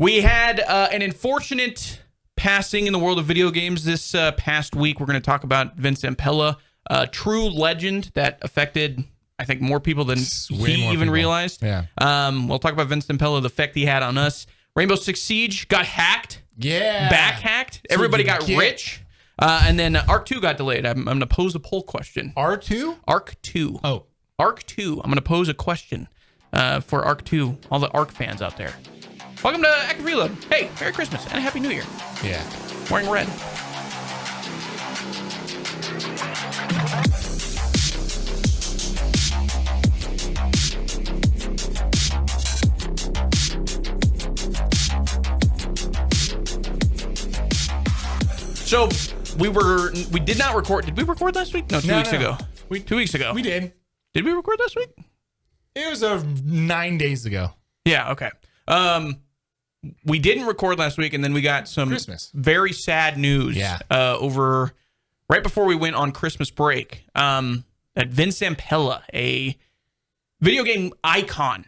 We had an unfortunate passing in the world of video games this past week. We're going to talk about Vince Zampella, a true legend that affected, I think, more people than he even realized. Yeah. We'll talk about Vince Zampella, the effect he had on us. Rainbow Six Siege got hacked. Yeah. Back hacked. Everybody got rich. And then Ark 2 got delayed. I'm going to pose a poll question. R2? Ark 2. Oh. Ark 2. I'm going to pose a question for Ark 2, all the Ark fans out there. Welcome to Active Reload. Hey, Merry Christmas and a Happy New Year. Yeah. Wearing red. So we did not record. Did we record last week? No, 2 weeks ago. 2 weeks ago. We did. Did we record last week? It was 9 days ago. Yeah, okay. We didn't record last week, and then we got some very sad news over right before we went on Christmas break. That Vince Zampella, a video game icon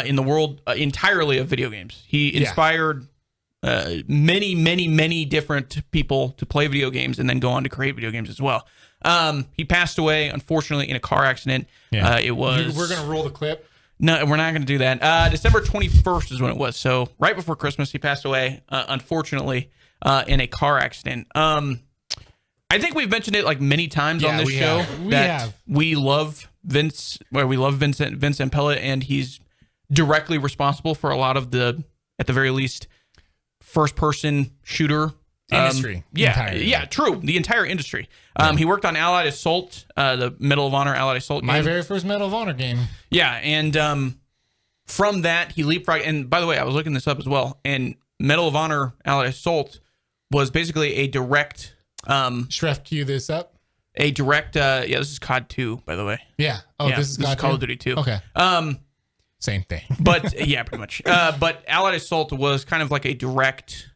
in the world entirely of video games. He inspired many different people to play video games and then go on to create video games as well. He passed away, unfortunately, in a car accident. Yeah. It was. We're gonna roll the clip. No, we're not going to do that. December 21st is when it was. So right before Christmas, he passed away, unfortunately, in a car accident. I think we've mentioned it like many times on this show we love Vince. Well, we love Vince Zampella, and he's directly responsible for a lot of the, at the very least, first-person shooter industry. True. The entire industry. He worked on Allied Assault, the Medal of Honor Allied Assault game. My very first Medal of Honor game. Yeah, and from that, he leapfrogged. And by the way, I was looking this up as well. And Medal of Honor Allied Assault was basically a direct... Shref, cue this up. A direct... this is COD 2, by the way. Yeah. Oh, this is Call of Duty 2. Okay. Same thing. But, yeah, pretty much. But Allied Assault was kind of like a direct...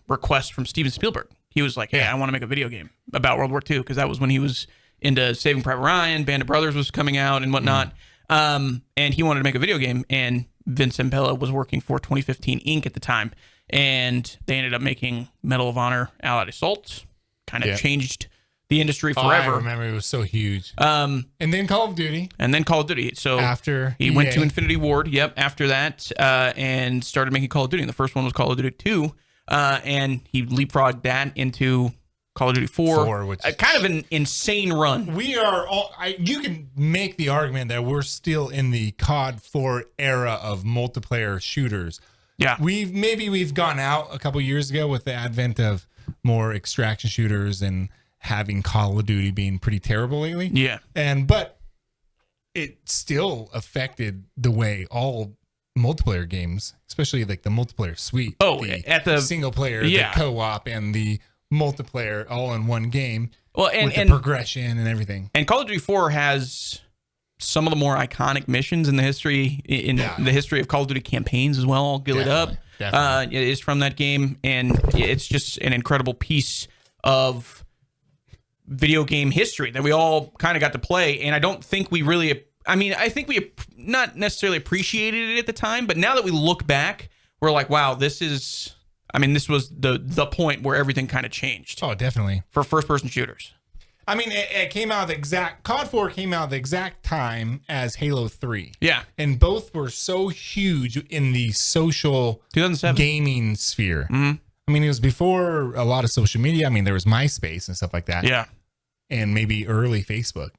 request from Steven Spielberg. He was like, hey, I want to make a video game about World War II, because that was when he was into Saving Private Ryan, Band of Brothers was coming out and whatnot. And he wanted to make a video game, and Vince Zampella was working for 2015 Inc. at the time, and they ended up making Medal of Honor Allied Assault. Kind of changed the industry forever. I remember it was so huge. And then Call of Duty. So after he went to Infinity Ward, after that, and started making Call of Duty. And the first one was Call of Duty 2. And he leapfrogged that into Call of Duty 4, which is kind of an insane run. We are all. You can make the argument that we're still in the COD 4 era of multiplayer shooters. Yeah, we've gone out a couple years ago with the advent of more extraction shooters and having Call of Duty being pretty terrible lately. Yeah, but it still affected the way all multiplayer games, especially like the multiplayer suite. At the single player, the co-op, and the multiplayer all in one game. Well, and the progression and everything. And Call of Duty 4 has some of the more iconic missions in the history the history of Call of Duty campaigns as well. I'll give it up. It is from that game, and it's just an incredible piece of video game history that we all kind of got to play. And I don't think we really. I think we not necessarily appreciated it at the time, but now that we look back, we're like, wow, this was the point where everything kind of changed. Oh, definitely. For first-person shooters. It came out COD 4 came out the exact time as Halo 3. Yeah. And both were so huge in the social 2007 gaming sphere. Mm-hmm. It was before a lot of social media. There was MySpace and stuff like that. Yeah. And maybe early Facebook.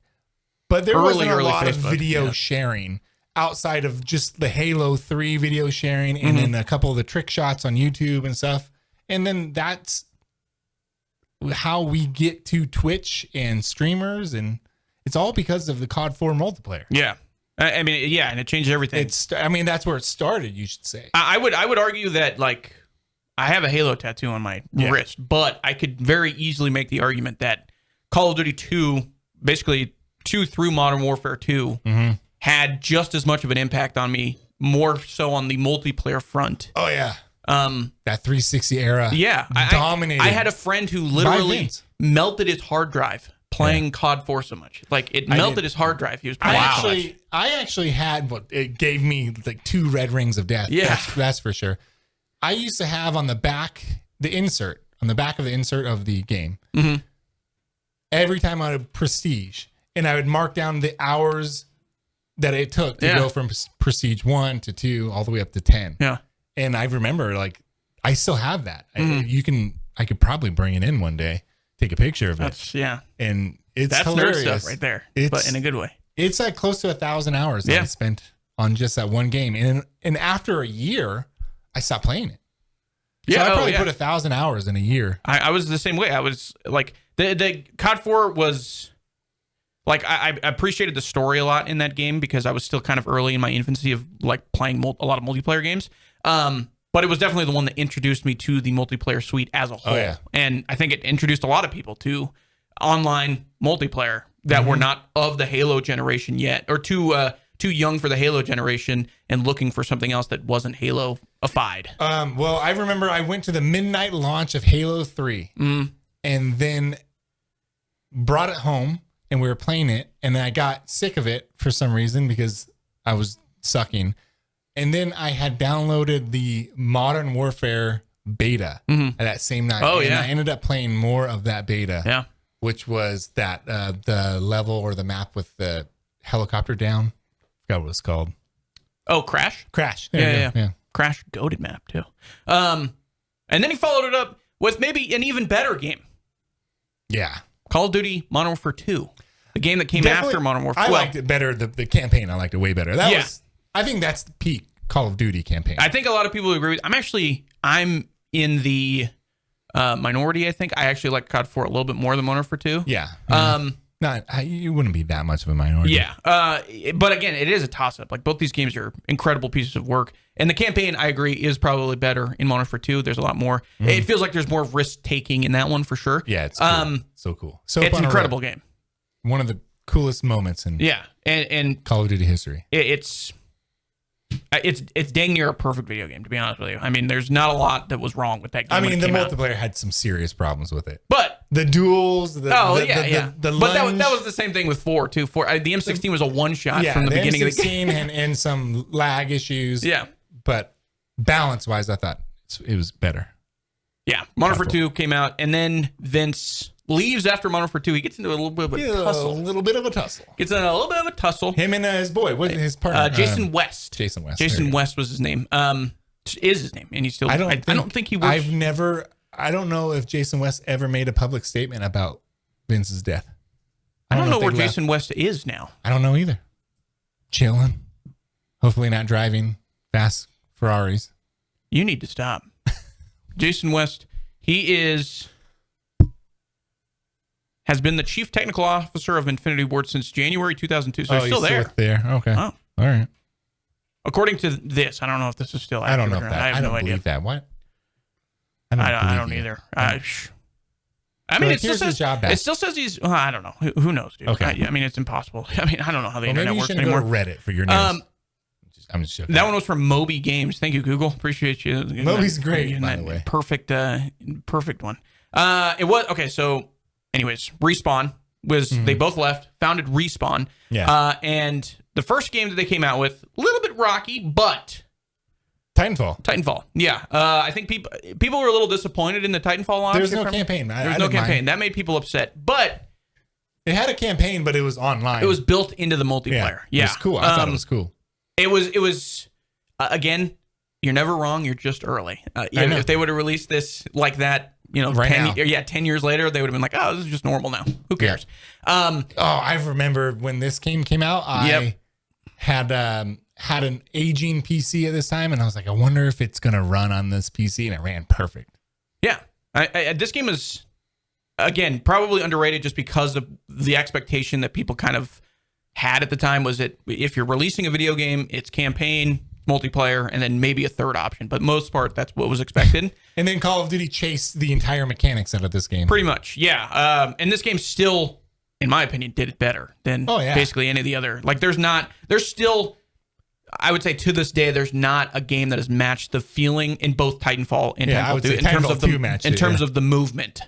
But there wasn't a lot of video sharing outside of just the Halo 3 video sharing and then a couple of the trick shots on YouTube and stuff. And then that's how we get to Twitch and streamers. And it's all because of the COD 4 multiplayer. Yeah. And it changed everything. That's where it started, you should say. I would argue that, like, I have a Halo tattoo on my wrist, but I could very easily make the argument that Call of Duty 2, basically 2 through Modern Warfare 2, had just as much of an impact on me, more so on the multiplayer front. Oh, yeah. That 360 era. Yeah. Dominated. I had a friend who literally melted his hard drive playing COD 4 so much. Like, it melted his hard drive. He was playing I actually had it gave me like 2 red rings of death. Yeah. That's for sure. I used to have on the back of the insert of the game. Mm-hmm. Every time I would prestige, and I would mark down the hours that it took to go from prestige 1 to 2 all the way up to 10. Yeah. And I remember, like, I still have that. I could probably bring it in one day, take a picture of it. And that's hilarious. Nerd stuff right there, but in a good way. It's like close to 1,000 hours that I spent on just that one game. And after a year, I stopped playing it. So I probably put 1,000 hours in a year. I was the same way. I was like, the COD 4 was like, I appreciated the story a lot in that game because I was still kind of early in my infancy of like playing a lot of multiplayer games. But it was definitely the one that introduced me to the multiplayer suite as a whole. And I think it introduced a lot of people to online multiplayer that were not of the Halo generation yet, or too young for the Halo generation and looking for something else that wasn't Halo-ified. Well, I remember I went to the midnight launch of Halo 3 and then brought it home and we were playing it, and then I got sick of it for some reason because I was sucking. And then I had downloaded the Modern Warfare beta that same night. And I ended up playing more of that beta, which was that the level or the map with the helicopter down. I forgot what it's called. Oh, Crash? Crash. Yeah. Crash, goated map, too. And then he followed it up with maybe an even better game. Yeah. Call of Duty Modern Warfare 2. The game that came after Modern Warfare. I liked it better. The campaign, I liked it way better. I think that's the peak Call of Duty campaign. I think a lot of people agree with. I'm in the minority. I think I actually like COD 4 a little bit more than Modern Warfare 2. Yeah. You wouldn't be that much of a minority. Yeah. But again, it is a toss-up. Like, both these games are incredible pieces of work. And the campaign, I agree, is probably better in Modern Warfare 2. There's a lot more. It feels like there's more risk-taking in that one for sure. Yeah, it's cool. So cool. So it's an incredible game. One of the coolest moments in and Call of Duty history. It's dang near a perfect video game, to be honest with you. I mean, there's not a lot that was wrong with that game. I mean, the multiplayer had some serious problems with it. But the duels, the but lunge. that was the same thing with 4 too. The M16 was a one-shot from the beginning of the game. and some lag issues. Yeah. But balance-wise, I thought it was better. Yeah. Modern Warfare 2 came out, and then Vince leaves after Modern Warfare 2. He gets into a little bit of a tussle. Gets into a little bit of a tussle. Him and his boy. What's his partner? Jason West. Jason West. Jason West was his name. Is his name. And he's still... I don't think he works... I don't know if Jason West ever made a public statement about Vince's death. I don't know where Jason West is now. I don't know either. Chilling. Hopefully not driving fast Ferraris. You need to stop. Jason West, he has been the chief technical officer of Infinity Ward since January 2002. So he's still there. Okay. Oh. All right. According to this, I don't know if this is still accurate. I don't know if that. I don't believe that. What? I don't either. I mean, it still says he's. I don't know. Who knows, dude? Okay. I mean, it's impossible. I mean, I don't know how the internet works anymore. Maybe you shouldn't go to Reddit for your news. I'm just joking. That one was from Moby Games. Thank you, Google. Appreciate you. Moby's great, by the way. Perfect one. It was okay. So, anyways, Respawn was they both left, founded Respawn. Yeah. And the first game that they came out with, a little bit rocky, but Titanfall. Yeah. I think people were a little disappointed in the Titanfall launch. There's no campaign. There's no campaign. That made people upset. But it had a campaign, but it was online. It was built into the multiplayer. Yeah. It was cool. I thought it was cool. It was again, you're never wrong. You're just early. If they would have released this like that, right 10 years later, they would have been like, oh, this is just normal now. Who cares? Yeah. I remember when this game came out, I had an aging PC at this time, and I was like, I wonder if it's going to run on this PC, and it ran perfect. Yeah. This game is, again, probably underrated just because of the expectation that people kind of had at the time was that if you're releasing a video game, it's campaign, multiplayer, and then maybe a third option. But most part, that's what was expected. And then Call of Duty chased the entire mechanics out of this game. Pretty much, yeah. And this game still, in my opinion, did it better than basically any of the other. Like, there's still, I would say to this day, there's not a game that has matched the feeling in both Titanfall and Titanfall 2 in terms of the movement.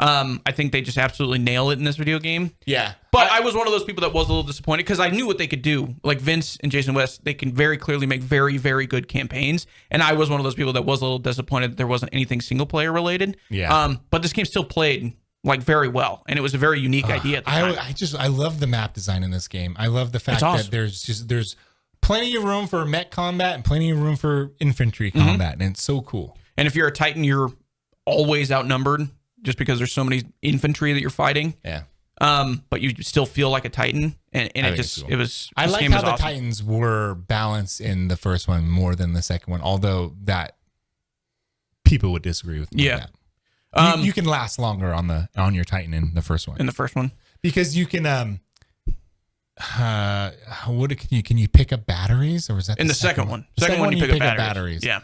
I think they just absolutely nail it in this video game. Yeah. But I was one of those people that was a little disappointed because I knew what they could do. Like Vince and Jason West, they can very clearly make very, very good campaigns. And I was one of those people that was a little disappointed that there wasn't anything single player related. Yeah. But this game still played like very well, and it was a very unique idea at the time. I love the map design in this game. I love the fact that there's plenty of room for mech combat and plenty of room for infantry combat, and it's so cool. And if you're a Titan, you're always outnumbered just because there's so many infantry that you're fighting. Yeah. But you still feel like a Titan, and it just cool. It was. I like how the Titans were balanced in the first one more than the second one, although that people would disagree with me. Yeah. With that. You can last longer on your Titan in the first one. In the first one, because you can can you pick up batteries, or was that in the second one? Second one you pick up batteries. Yeah.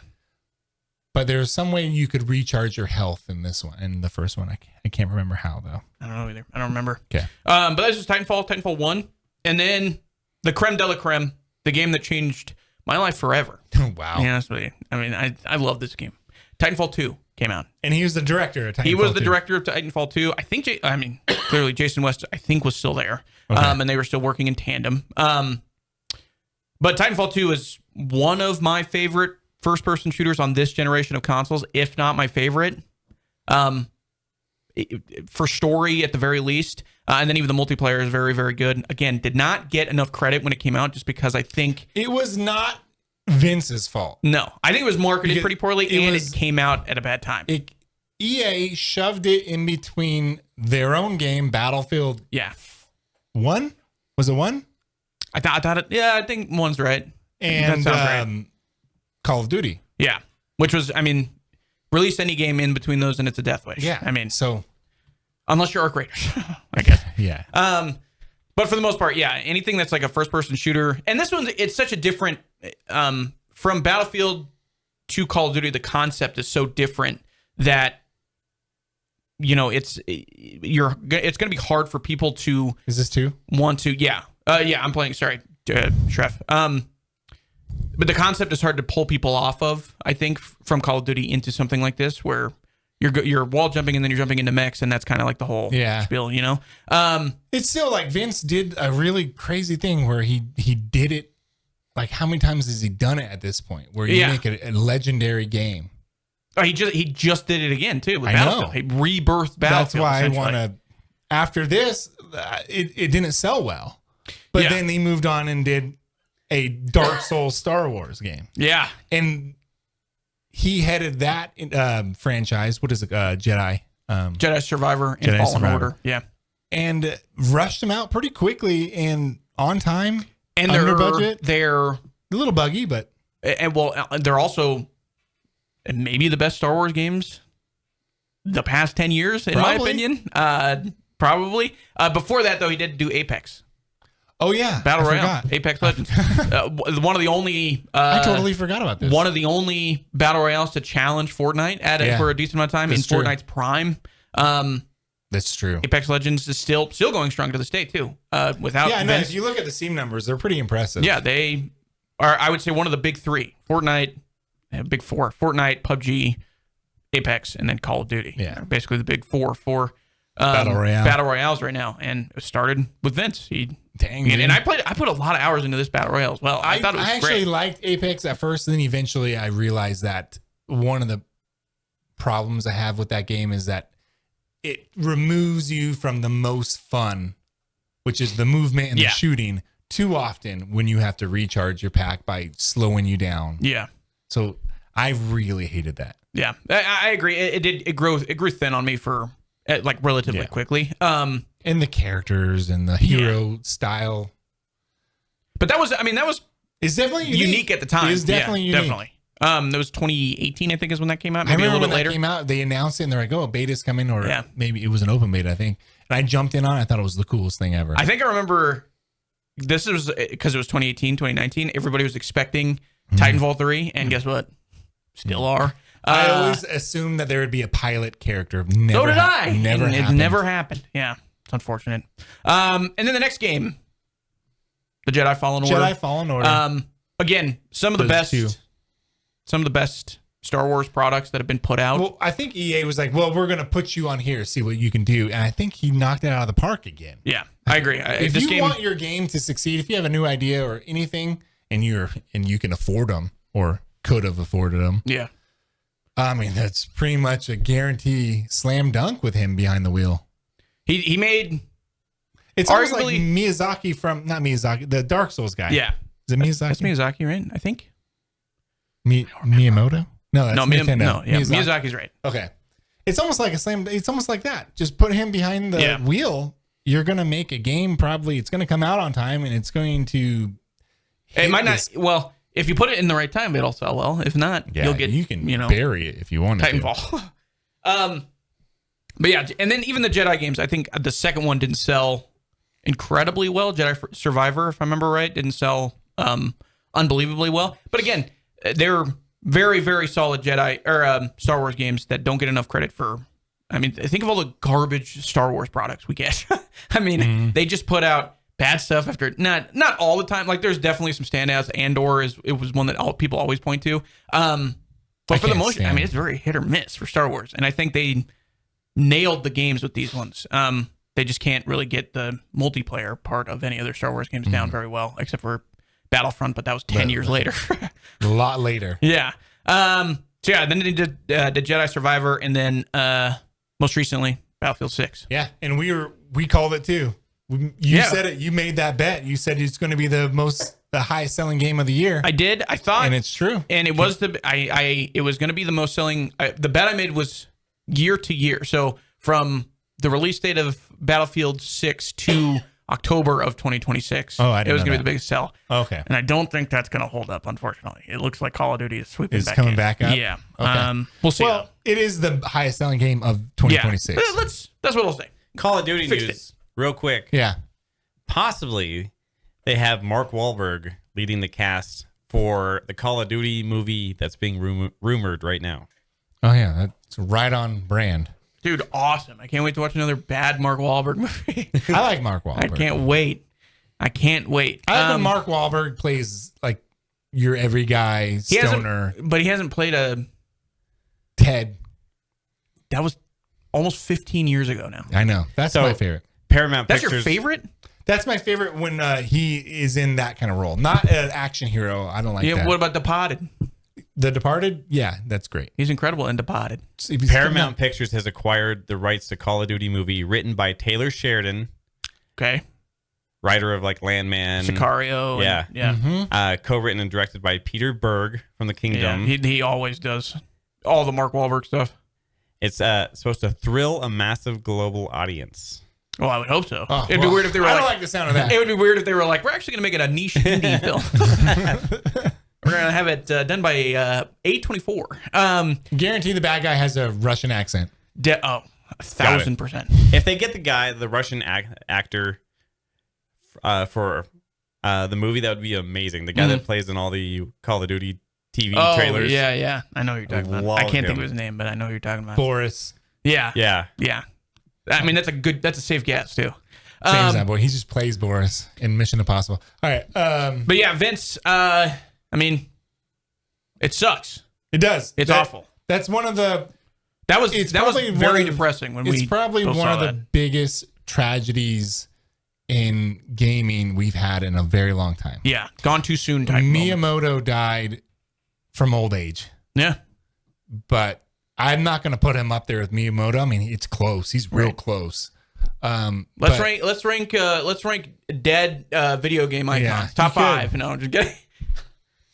But there's some way you could recharge your health in this one. In the first one, I can't remember how though. I don't know either. I don't remember. Okay. But that's just Titanfall 1, and then the creme de la creme, the game that changed my life forever. Wow. Yeah, I mean, I love this game. Titanfall 2 came out, and he was the director of Titanfall 2. He was the director of Titanfall 2. I think. Clearly, Jason West, I think, was still there, okay. And they were still working in tandem. But Titanfall 2 is one of my favorite first-person shooters on this generation of consoles, if not my favorite. For story, at the very least, and then even the multiplayer is very, very good. Again, did not get enough credit when it came out, just because I think it was not Vince's fault. No, I think it was marketed pretty poorly, it came out at a bad time. EA shoved it in between their own game, Battlefield. Yeah. 1? Was it 1? I thought it. Yeah, I think 1's right. And that sounds right. Call of Duty. Yeah, which was, release any game in between those and it's a death wish. Yeah. So unless you're Ark Raiders, I guess. Yeah. But for the most part, yeah, anything that's like a first-person shooter, and this one's, it's such a different, from Battlefield to Call of Duty, the concept is so different that, it's going to be hard for people to. Is this 2? Want to? Yeah. I'm playing. Sorry, Shref. But the concept is hard to pull people off of, I think, from Call of Duty into something like this, where you're wall jumping and then you're jumping into mechs, and that's kind of like the whole spiel, It's still like Vince did a really crazy thing where he did it. Like, how many times has he done it at this point? Where you make a legendary game. Oh, he just did it again too with Battlefield. He rebirthed Battlefield. That's why I want to. After this, it didn't sell well, but then he moved on and did a Dark Souls Star Wars game. Yeah, and he headed that franchise. What is it? Jedi Survivor and Fallen Order. Yeah, and rushed them out pretty quickly and on time. And under budget. They're a little buggy, but they're also maybe the best Star Wars games the past 10 years, in my opinion. Probably. Before that, though, he did do Apex. Oh, yeah. Battle Royale. Apex Legends. One of the only... I totally forgot about this. One of the only Battle Royales to challenge Fortnite for a decent amount of time in Fortnite's prime. That's true. Apex Legends is still going strong to this day, too. Without if you look at the Steam numbers, they're pretty impressive. Yeah, they are, I would say, one of the big three. Fortnite, big four. Fortnite, PUBG, Apex, and then Call of Duty. Yeah. Basically the big four for Battle Royales right now. And it started with Vince. And I put a lot of hours into this Battle Royale as well. I thought it was great. I actually liked Apex at first, and then eventually I realized that one of the problems I have with that game is that it removes you from the most fun, which is the movement and the shooting, too often when you have to recharge your pack by slowing you down. Yeah. So I really hated that. Yeah, I agree. It grew thin on me for relatively quickly. And the characters and the hero style. But that was it's definitely unique at the time. It's definitely unique. Definitely. That was 2018, I think, is when that came out. Maybe a little bit later. Came out, they announced it, and they're like, "Oh, beta's coming," or maybe it was an open beta, I think. And I jumped in on it. I thought it was the coolest thing ever. I think I remember this was because it was 2018, 2019. Everybody was expecting Titanfall 3, and guess what? Still are. I always assumed that there would be a pilot character. So did I. It never happened. Yeah, it's unfortunate. And then the next game, the Jedi Fallen Order. Jedi Fallen Order. Again, some of the best Star Wars products that have been put out. Well, I think EA was like, well, we're going to put you on here, see what you can do. And I think he knocked it out of the park again. Yeah, I agree. If you want your game to succeed, if you have a new idea or anything and you can afford them or could have afforded them. Yeah. I mean, that's pretty much a guarantee slam dunk with him behind the wheel. He made... It's almost like Miyazaki from... Not Miyazaki, the Dark Souls guy. Yeah. Is it Miyazaki? That's Miyazaki, right? I think. Miyamoto? No, that's Nintendo. No, yeah, Miyazaki's right. Okay. It's almost like it's almost like that. Just put him behind the wheel. You're going to make a game probably. It's going to come out on time and it's going to... It might not... Well... If you put it in the right time, it'll sell well. If not, you'll get, you can bury it if you want to. Titanfall. But yeah, and then even the Jedi games, I think the second one didn't sell incredibly well. Jedi Survivor, if I remember right, didn't sell unbelievably well. But again, they're very, very solid Jedi or Star Wars games that don't get enough credit for. I mean, think of all the garbage Star Wars products we get. I mean, they just put out bad stuff after not all the time. Like there's definitely some standouts. Andor was one that people always point to. But for the most, I mean, it's very hit or miss for Star Wars, and I think they nailed the games with these ones. They just can't really get the multiplayer part of any other Star Wars games down very well, except for Battlefront, but that was 10 years later. A lot later. Yeah. So yeah, then they did Jedi Survivor, and then most recently Battlefield 6. Yeah, and we called it too. You said it. You made that bet. You said it's going to be the highest selling game of the year. I did. I thought, and it's true. And it was it was going to be the most selling. The bet I made was year to year. So from the release date of Battlefield 6 to October of 2026. Oh, I didn't know it was going to that. be the biggest sell. Okay. And I don't think that's going to hold up. Unfortunately, it looks like Call of Duty is sweeping. It's coming back up. Yeah. Okay. We'll see. Well, it is the highest selling game of 2026. Yeah. That's what I'll say. Call of Duty news, real quick. Yeah. Possibly, they have Mark Wahlberg leading the cast for the Call of Duty movie that's being rumored right now. Oh, yeah. That's right on brand. Dude, awesome. I can't wait to watch another bad Mark Wahlberg movie. I like Mark Wahlberg. I can't wait. I like when Mark Wahlberg plays like your every guy stoner. But he hasn't played a... Ted. That was almost 15 years ago now. I know. That's my favorite. Paramount That's Pictures. Your favorite? That's my favorite when he is in that kind of role. Not an action hero. I don't like that. What about Departed? The Departed? Yeah, that's great. He's incredible in Departed. Paramount Pictures has acquired the rights to Call of Duty movie written by Taylor Sheridan. Okay. Writer of like Landman. Sicario. Yeah. Yeah. Co-written and directed by Peter Berg from The Kingdom. Yeah, he always does all the Mark Wahlberg stuff. It's supposed to thrill a massive global audience. Well, I would hope so. Oh, It'd be weird if they were I don't like the sound of that. It would be weird if they were like, we're actually going to make it a niche indie film. We're going to have it done by A24. Guarantee the bad guy has a Russian accent. 1,000%. If they get the Russian actor for the movie, that would be amazing. The guy that plays in all the Call of Duty TV trailers. Yeah. I know who you're talking about. I can't think of his name, but I know who you're talking about. Boris. Yeah. Yeah. I mean, that's a safe guess too. Same as that boy. He just plays Boris in Mission Impossible. All right. But yeah, Vince, I mean, it sucks. It does. It's awful. That's one of the... That was very depressing when it's probably one of the biggest tragedies in gaming we've had in a very long time. Yeah. Gone too soon type Miyamoto died from old age. Yeah. But I'm not going to put him up there with Miyamoto. I mean, it's close. He's real close. Let's rank dead video game icons. Yeah, Top 5. No, just kidding.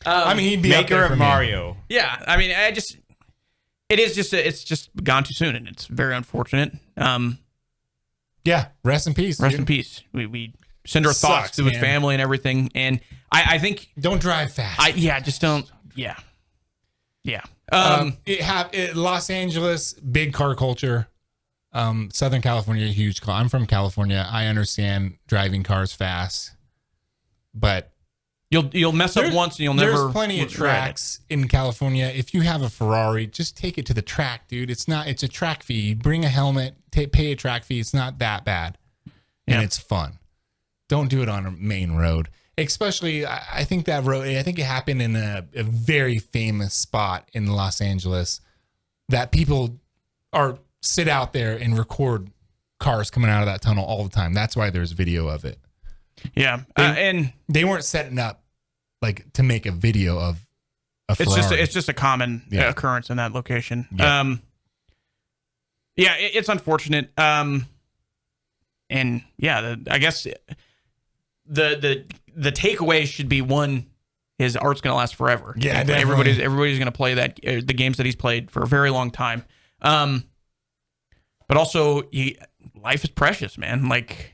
I mean, he'd be Maker up there of Mario. Me. Yeah, I mean, it's just gone too soon, and it's very unfortunate. Yeah, rest in peace. Rest in peace. We send our thoughts to his family and everything, and I think don't drive fast. Just don't. Yeah. Los Angeles, big car culture. Southern California, huge car. I'm from California. I understand driving cars fast, but you'll mess up once and you'll never. There's plenty of tracks in California. If you have a Ferrari, just take it to the track, dude. It's a track fee. Bring a helmet, pay a track fee. It's not that bad, and it's fun. Don't do it on a main road. Especially, I think that road. I think it happened in a very famous spot in Los Angeles that people sit out there and record cars coming out of that tunnel all the time. That's why there's video of it. Yeah, and they weren't setting up like to make a video of a Ferrari. It's just a common occurrence in that location. Yeah, it's unfortunate. And yeah, I guess the takeaway should be one: his art's going to last forever. Yeah, everybody's going to play the games that he's played for a very long time. But also, life is precious, man. Like,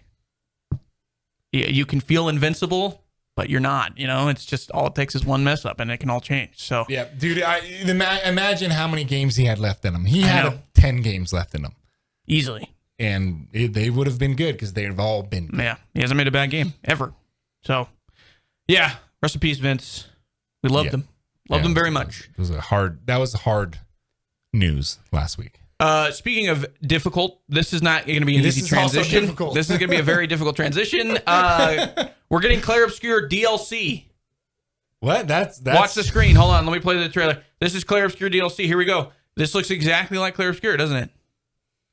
you can feel invincible, but you're not. It's just all it takes is one mess up, and it can all change. So yeah, dude, imagine how many games he had left in him. He had 10 games left in him, easily, and they would have been good because they've all been good. Yeah, he hasn't made a bad game ever. So yeah, rest in peace, Vince. We loved him. Loved him very much. That was hard news last week. Speaking of difficult, this is not going to be an easy transition. This is going to be a very difficult transition. We're getting Clair Obscure DLC. What? That's Watch the screen. Hold on. Let me play the trailer. This is Clair Obscure DLC. Here we go. This looks exactly like Clair Obscure, doesn't it?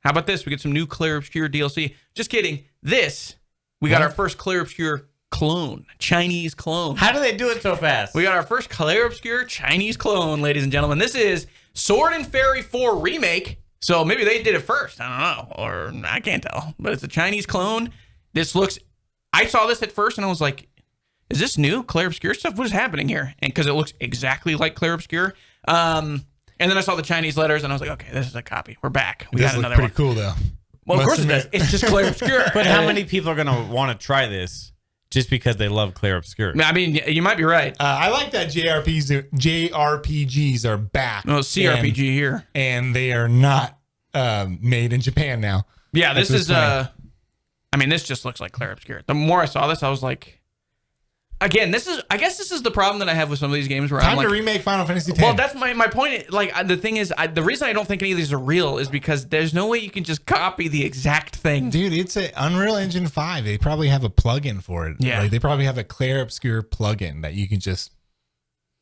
How about this? We get some new Clair Obscure DLC. Just kidding. We got our first Clair Obscure clone, Chinese clone. How do they do it so fast? We got our first Clair Obscure Chinese clone, ladies and gentlemen. This is Sword and Fairy 4 Remake. So maybe they did it first. I don't know. Or I can't tell. But it's a Chinese clone. I saw this at first and I was like, is this new Clair Obscure stuff? What is happening here? And because it looks exactly like Clair Obscure. And then I saw the Chinese letters and I was like, okay, this is a copy. We're back. We got another one. Pretty cool though. Well, of course it does. It's just Clair Obscure. But how many people are going to want to try this just because they love Clair Obscure? I mean, you might be right. I like that JRPGs are back. No, CRPG here. And they are not made in Japan now. Yeah, this is, this just looks like Clair Obscure. The more I saw this, I was like, again, I guess this is the problem that I have with some of these games where I'm like, to remake Final Fantasy X. Well, that's my point. Like, the thing is, the reason I don't think any of these are real is because there's no way you can just copy the exact thing. Dude, it's an Unreal Engine 5. They probably have a plugin for it. Yeah. Like, they probably have a Clair Obscure plugin that you can just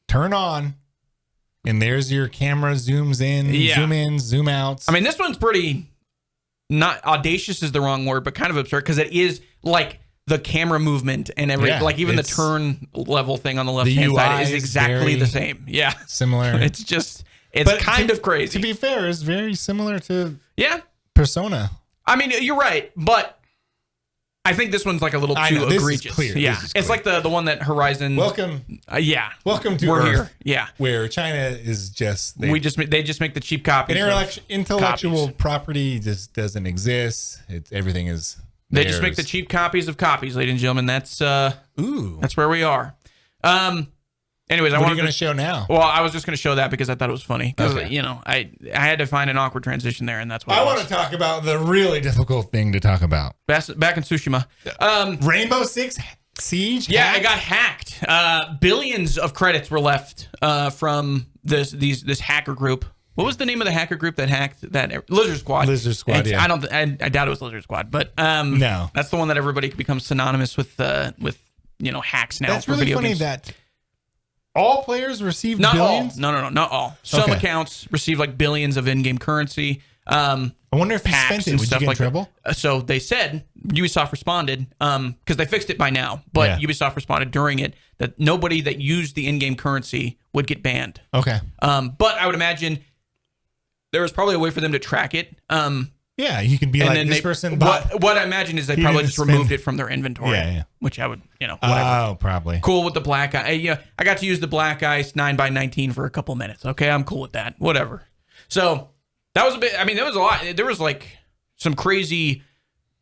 turn on, and there's your camera zooms in, zoom outs. I mean, this one's pretty, not audacious is the wrong word, but kind of absurd because it is like the camera movement and like even the turn level thing on the left hand side is exactly the same. Yeah. Similar. It's kind of crazy. To be fair, it's very similar to Persona. I mean, you're right, but I think this one's like a little too egregious. Clear. Yeah. It's like the one that Horizon. Welcome. Welcome to We're Earth, here. Yeah. Where China is just they just make the cheap copies. Intellectual property just doesn't exist. Everything is They just make the cheap copies of copies, ladies and gentlemen. That's where we are. Anyways, what are you going to show now? Well, I was just going to show that because I thought it was funny. Because I had to find an awkward transition there, and that's what I want to talk about. The really difficult thing to talk about. Back in Tsushima, Rainbow Six Siege. Yeah, it got hacked. Billions of credits were left from this hacker group. What was the name of the hacker group that hacked that? Lizard Squad. Lizard Squad. Yeah. I doubt it was Lizard Squad, but no, that's the one that everybody becomes synonymous with hacks now. That's for really video funny games. That all players received not billions. All. No, not all. Some accounts receive like billions of in-game currency. I wonder if you spent it. Would you get in trouble? So they said Ubisoft responded because they fixed it by now, but Ubisoft responded during it that nobody that used the in-game currency would get banned. Okay. But I would imagine there was probably a way for them to track it. Yeah, you can be like this person. What I imagine is they probably just removed it from their inventory. Yeah. Which I would, whatever. Oh, probably. Cool with the black eye. I got to use the black ice 9x19 for a couple minutes. Okay, I'm cool with that. Whatever. So that was a bit. I mean, there was a lot. There was like some crazy.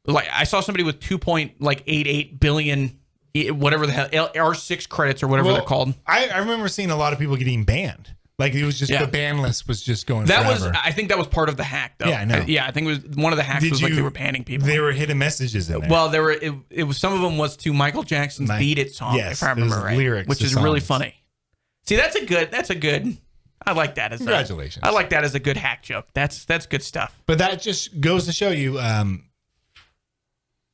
Like I saw somebody with 2.88 billion, whatever the hell, R6 credits or whatever they're called. I remember seeing a lot of people getting banned. Like it was just the ban list was just going. I think that was part of the hack, though. Yeah, I know. I think it was one of the hacks was like they were banning people. They were hidden messages in there. Well, there were. It was some of them was to Michael Jackson's "Beat It" song, if I remember right, lyrics which is really funny. See, that's a good. I like that as congratulations. I like that as a good hack joke. That's good stuff. But that just goes to show you,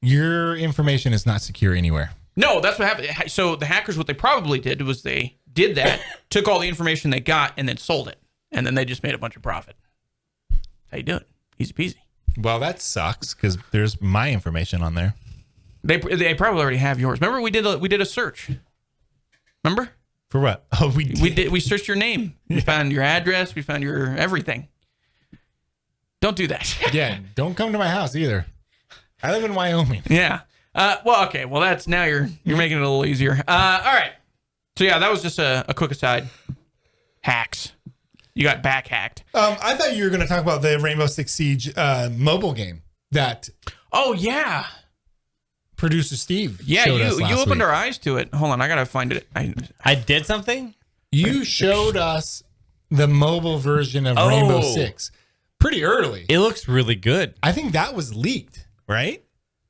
your information is not secure anywhere. No, that's what happened. So the hackers, what they probably did was they did that, took all the information they got, and then sold it. And then they just made a bunch of profit. That's how you do it. Easy peasy. Well, that sucks because there's my information on there. They probably already have yours. Remember we did a search. Remember? For what? Oh, we did. We searched your name. We found your address. We found your everything. Don't do that. Yeah, don't come to my house either. I live in Wyoming. Yeah. Well, okay. Well, that's now you're making it a little easier. All right. So yeah, that was just a quick aside. Hacks. You got back hacked. I thought you were going to talk about the Rainbow Six Siege mobile game that. Oh yeah. Producer Steve. Yeah, showed us you opened week. our eyes to it. Hold on, I gotta find it. I did something. You showed us the mobile version of Rainbow Six pretty early. It looks really good. I think that was leaked, right?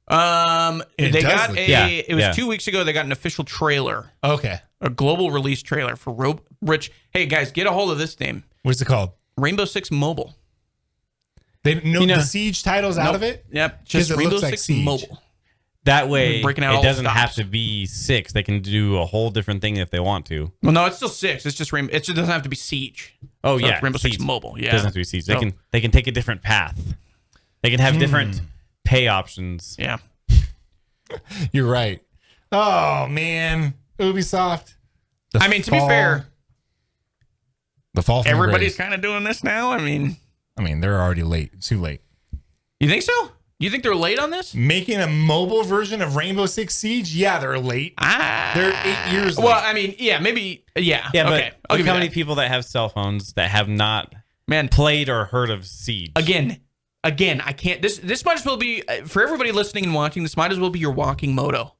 It got it was 2 weeks ago. They got an official trailer, Okay. a global release trailer for Rich. Hey guys, get a hold of this name. What's it called? Rainbow Six Mobile. They know the Siege titles out of it? Yep, just it Rainbow looks like Six Siege. Mobile. That way, Breaking out all it the doesn't stops. have to be 6. They can do a whole different thing if they want to. Well, no, it's still 6. It's just Rainbow. It just doesn't have to be Siege. Oh So yeah, it's Rainbow Six Siege. Mobile. Yeah, It doesn't have to be Siege. So- They can take a different path. They can have different pay options. Yeah. You're right. Oh, man. Ubisoft. I mean, to be fair, the fall from everybody's grace. kind of doing this now. I mean, they're already late. It's too late. you think so? You think they're late on this? Making a mobile version of Rainbow Six Siege? Yeah, they're late. They're 8 years late. Well, I mean, yeah, maybe, yeah. Yeah, okay. but I'll look give how you many that. people that have cell phones that have not Man, played or heard of Siege. again, I can't. This might as well be for everybody listening and watching. This might as well be your walking motto.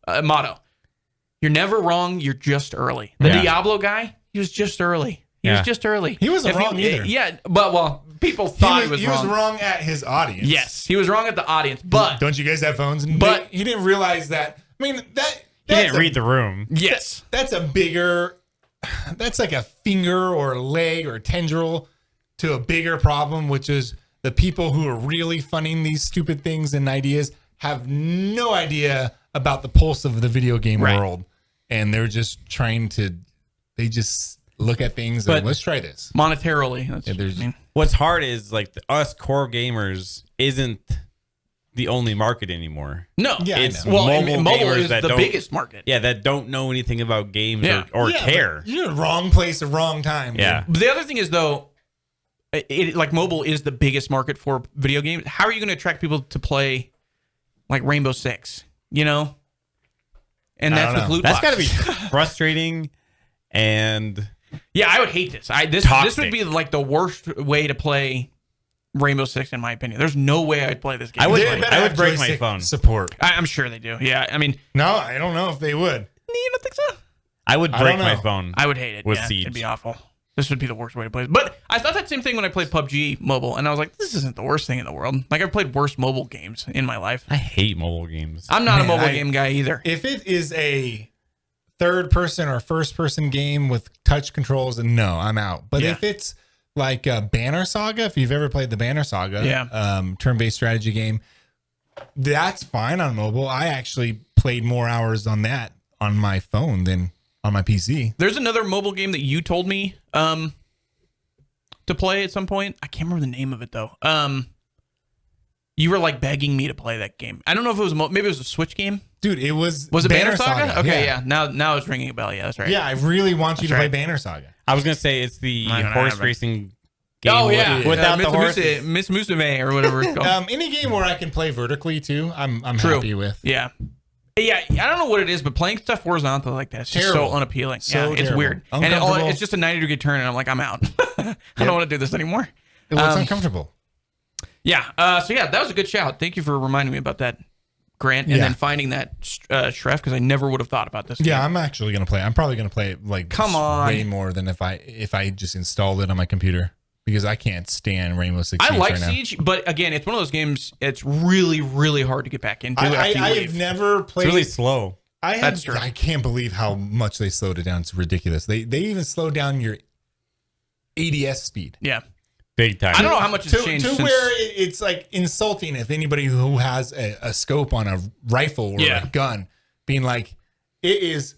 You're never wrong. You're just early. The Diablo guy, he was just early. He was just early. He wasn't wrong either. Yeah, but people thought he was wrong. He was wrong at his audience. Yes, he was wrong at the audience. But Don't you guys have phones? But- he didn't realize that. I mean, He didn't read the room. yes, That's a bigger. That's like a finger or a leg or a tendril to a bigger problem, which is the people who are really funding these stupid things and ideas have no idea about the pulse of the video game world, and they're just trying to. They just look at things and let's try this monetarily. That's Yeah, what I there's- mean. What's hard is like us core gamers isn't the only market anymore. No, Yeah, I It's know. well, mobile mobile gamers is that the don't- biggest market. Yeah, that don't know anything about games Yeah. or Yeah, care. but you're in the wrong place at wrong time. Yeah. dude. But the other thing is though, like mobile is the biggest market for video games. How are you going to attract people to play like Rainbow Six? You know, and that's with loot That's got to be boxes. frustrating and Yeah, I would hate this. This Toxic. would be like the worst way to play Rainbow Six, in my opinion. There's no way I'd play this game. I would- They better I would have break my joystick phone. support. I'm sure they do. Yeah, I mean, No, I don't know if they would. you don't think so? I would I break don't my know. phone. I would hate it. With Yeah, Siege. it'd be awful. This would be the worst way to play it. But I thought that same thing when I played PUBG mobile, and I was like, this isn't the worst thing in the world. Like, I've played worse mobile games in my life. I hate mobile games. I'm not a Man, mobile I- game guy either. If it is a third person or first person game with touch controls, and no, I'm out. But Yeah. if it's like Banner Saga, if you've ever played the Banner Saga, Yeah. turn-based strategy game, that's fine on mobile. I actually played more hours on that on my phone than on my PC. There's another mobile game that you told me to play at some point. I can't remember the name of it though. You were like begging me to play that game. I don't know if it was maybe it was a Switch game. Dude, it was Was it Banner Saga? Okay, yeah. Now it's ringing a bell. Yeah, that's right. Yeah, I really want you to That's play right. Banner Saga. I was gonna say it's the I don't horse have it. racing game. Oh yeah, without the horses. Miss Musume or whatever it's called. Any game where I can play vertically too, I'm True. happy with. Yeah. Yeah, I don't know what it is, but playing stuff horizontal like that is just Terrible. so unappealing. So Yeah, it's terrible. weird. And Uncomfortable. it's just a 90-degree turn, and I'm like, I'm out. I don't want to do this anymore. It was uncomfortable. Yeah. So, yeah, that was a good shout. Thank you for reminding me about that, Grant, and Yeah. then finding that Shref, because I never would have thought about this Yeah, game. I'm actually gonna play. I'm probably gonna play it like Come on. way more than if I just installed it on my computer because I can't stand Rainbow Six Siege I like right now. Siege, but again, it's one of those games, it's really, really hard to get back into I after you have leave. never It's played. really slow. That's true. I can't believe how much they slowed it down. It's ridiculous. They even slowed down your ADS speed. Yeah. Big time. I don't know how much it's changed to since... where it's like insulting if anybody who has a scope on a rifle or Yeah. a gun being like, it is.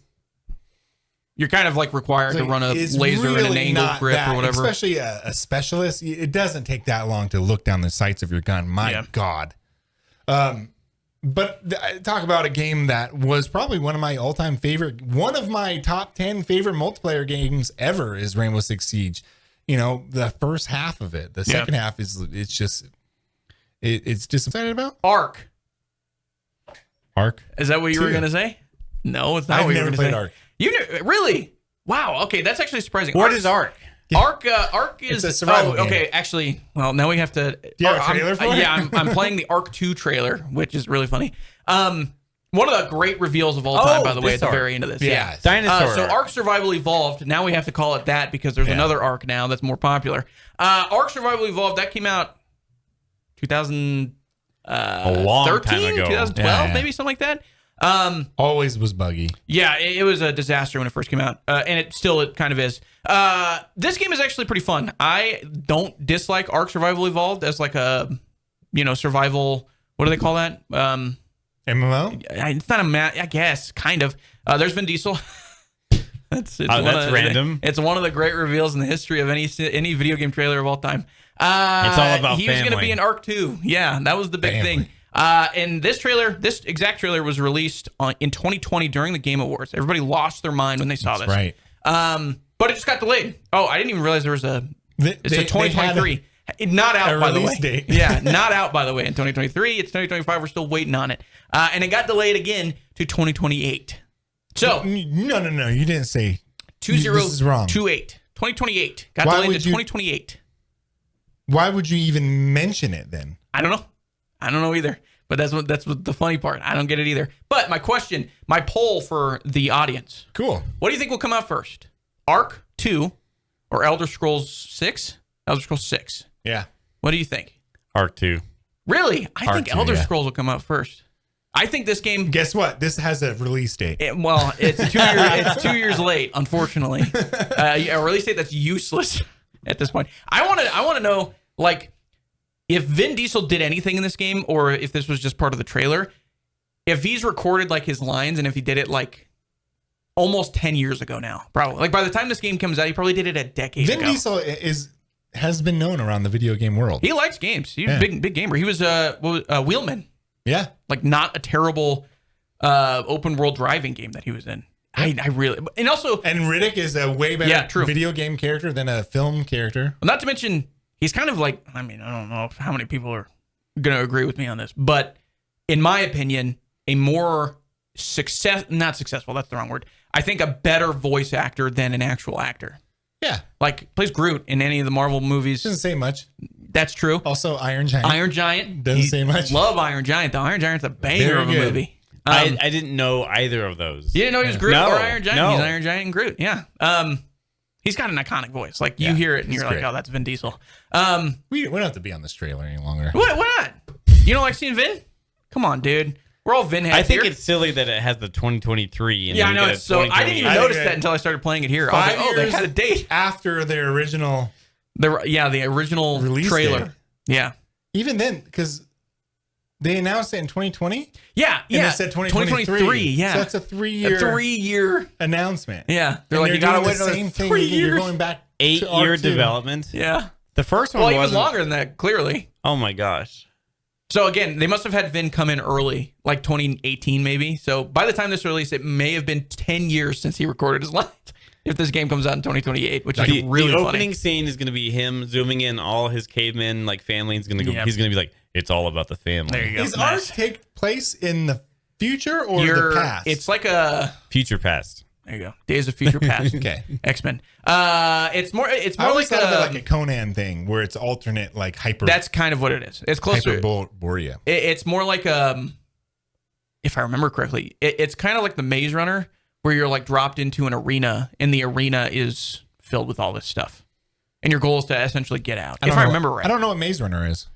You're kind of like required to run a laser really and an angled grip or whatever. Especially a specialist. It doesn't take that long to look down the sights of your gun. My God. But talk about a game that was probably one of my all-time favorite, one of my top 10 favorite multiplayer games ever is Rainbow Six Siege. You know, the first half of it. The second half is, it's just excited about. Ark. Is that what you 2. were going to say? No, it's not what you were going to say. I've never played Ark. Really? Wow. Okay, that's actually surprising. What is Ark? Ark is a survival game. Okay, actually, well, now we have to. Do you have a trailer for it? Yeah, I'm playing the Ark 2 trailer, which is really funny. One of the great reveals of all time, by the way, at the very end of this. Yeah. Dinosaur. So Ark Survival Evolved. Now we have to call it that because there's another Ark now that's more popular. Ark Survival Evolved, that came out 2013, a long time ago. 2012, maybe something like that. Always was buggy. Yeah, it was a disaster when it first came out, and it kind of is. This game is actually pretty fun. I don't dislike Ark Survival Evolved as like a, survival. What do they call that? MMO? It's not I guess, kind of. There's Vin Diesel. That's random. It's one of the great reveals in the history of any video game trailer of all time. It's all about he was going to be in Ark 2. Yeah, that was the big thing. And this exact trailer was released in 2020 during the Game Awards. Everybody lost their mind when they saw this. Right. But it just got delayed. Oh, I didn't even realize there was it's a 2023. Not out, by the way. Date. Yeah, not out, by the way, in 2023. It's 2025. We're still waiting on it. And it got delayed again to 2028. So. No. You didn't say. 2028. This is wrong. 2028. Got delayed to 2028. Why would you even mention it then? I don't know either. But that's what the funny part. I don't get it either. But my poll for the audience. Cool. What do you think will come out first? Ark 2 or Elder Scrolls 6? Elder Scrolls 6. Yeah. What do you think? Ark 2. Really? I think 2, Elder Scrolls will come out first. I think this game. Guess what? This has a release date. It's 2 years late, unfortunately. A release date that's useless at this point. I want to know, like, if Vin Diesel did anything in this game, or if this was just part of the trailer. If he's recorded like his lines, and if he did it like almost 10 years ago now, probably. Like by the time this game comes out, he probably did it a decade ago. Vin Diesel has been known around the video game world. He likes games. He's a big gamer. He was a Wheelman. Yeah. Like not a terrible open world driving game that he was in. I really, and Riddick is a way better video game character than a film character. Not to mention, he's kind of like, I don't know how many people are going to agree with me on this, but in my opinion, a more not successful, that's the wrong word. I think a better voice actor than an actual actor. Yeah. Like, plays Groot in any of the Marvel movies. Doesn't say much. That's true. Also, Iron Giant. Iron Giant. Doesn't say much. Love Iron Giant, though. Iron Giant's a banger of a movie. I didn't know either of those. You didn't know he was Groot or Iron Giant? No. He's Iron Giant and Groot, yeah. He's got an iconic voice. Like, you hear it and you're like, oh, that's Vin Diesel. We don't have to be on this trailer any longer. Why not? You don't like seeing Vin? Come on, dude. We're all Vin heads. I think it's silly that it has the 2023. And I know. It's so I didn't even notice that until I started playing it here. I was like, oh, they had a date after their original. The original release trailer. Date. Yeah. Even then, because they announced it in 2020. Yeah. And it said 2023. Yeah. So that's a 3-year announcement. Yeah. They're like, you gotta wait another 3 years. You're going back 8-year development. Yeah. The first one. Well, even longer than that. Clearly. Oh my gosh. So again, they must have had Vin come in early, like 2018 maybe. So by the time this released, it may have been 10 years since he recorded his lines. If this game comes out in 2028, which is really funny. The opening scene is going to be him zooming in all his cavemen like family. He's going to be like, it's all about the family. There you go. Does Ark take place in the future or the past? It's like a future past. There you go. Days of Future Past. Okay. X-Men. It's more like a Conan thing where it's alternate, like hyper. That's kind of what it is. It's closer. Hyperborea. It's more like if I remember correctly, it's kind of like the Maze Runner, where you're like dropped into an arena, and the arena is filled with all this stuff, and your goal is to essentially get out. If I remember right. I don't know what Maze Runner is.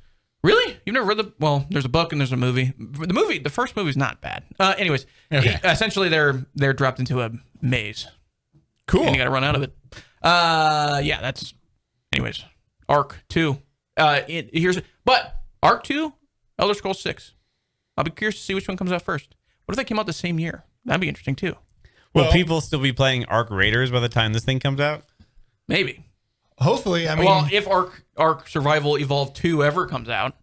Really? You've never read there's a book and there's a movie. The first movie's not bad. Anyways, essentially they're dropped into a maze. Cool. And you got to run out of it. Anyways, Ark 2. But Ark 2, Elder Scrolls 6. I'll be curious to see which one comes out first. What if they came out the same year? That'd be interesting too. Will people still be playing Ark Raiders by the time this thing comes out? Maybe. Hopefully, I mean, well, if Ark Survival Evolved 2 ever comes out,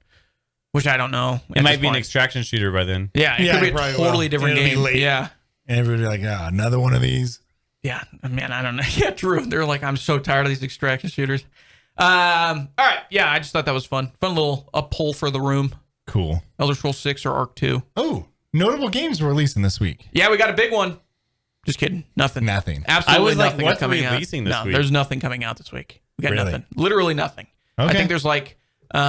which I don't know, it might be an extraction shooter by then. Yeah, it could be a totally different game. Yeah, and everybody's like, oh, another one of these. Yeah, man, I don't know. Yeah, true. They're like, I'm so tired of these extraction shooters. All right, yeah, I just thought that was fun. Fun little poll for the room. Cool. Elder Scrolls 6 or Ark 2. Oh, notable games were releasing this week. Yeah, we got a big one. Just kidding. Nothing. Absolutely nothing what's coming out. This week? There's nothing coming out this week. We got nothing. Literally nothing. Okay. I think there's like a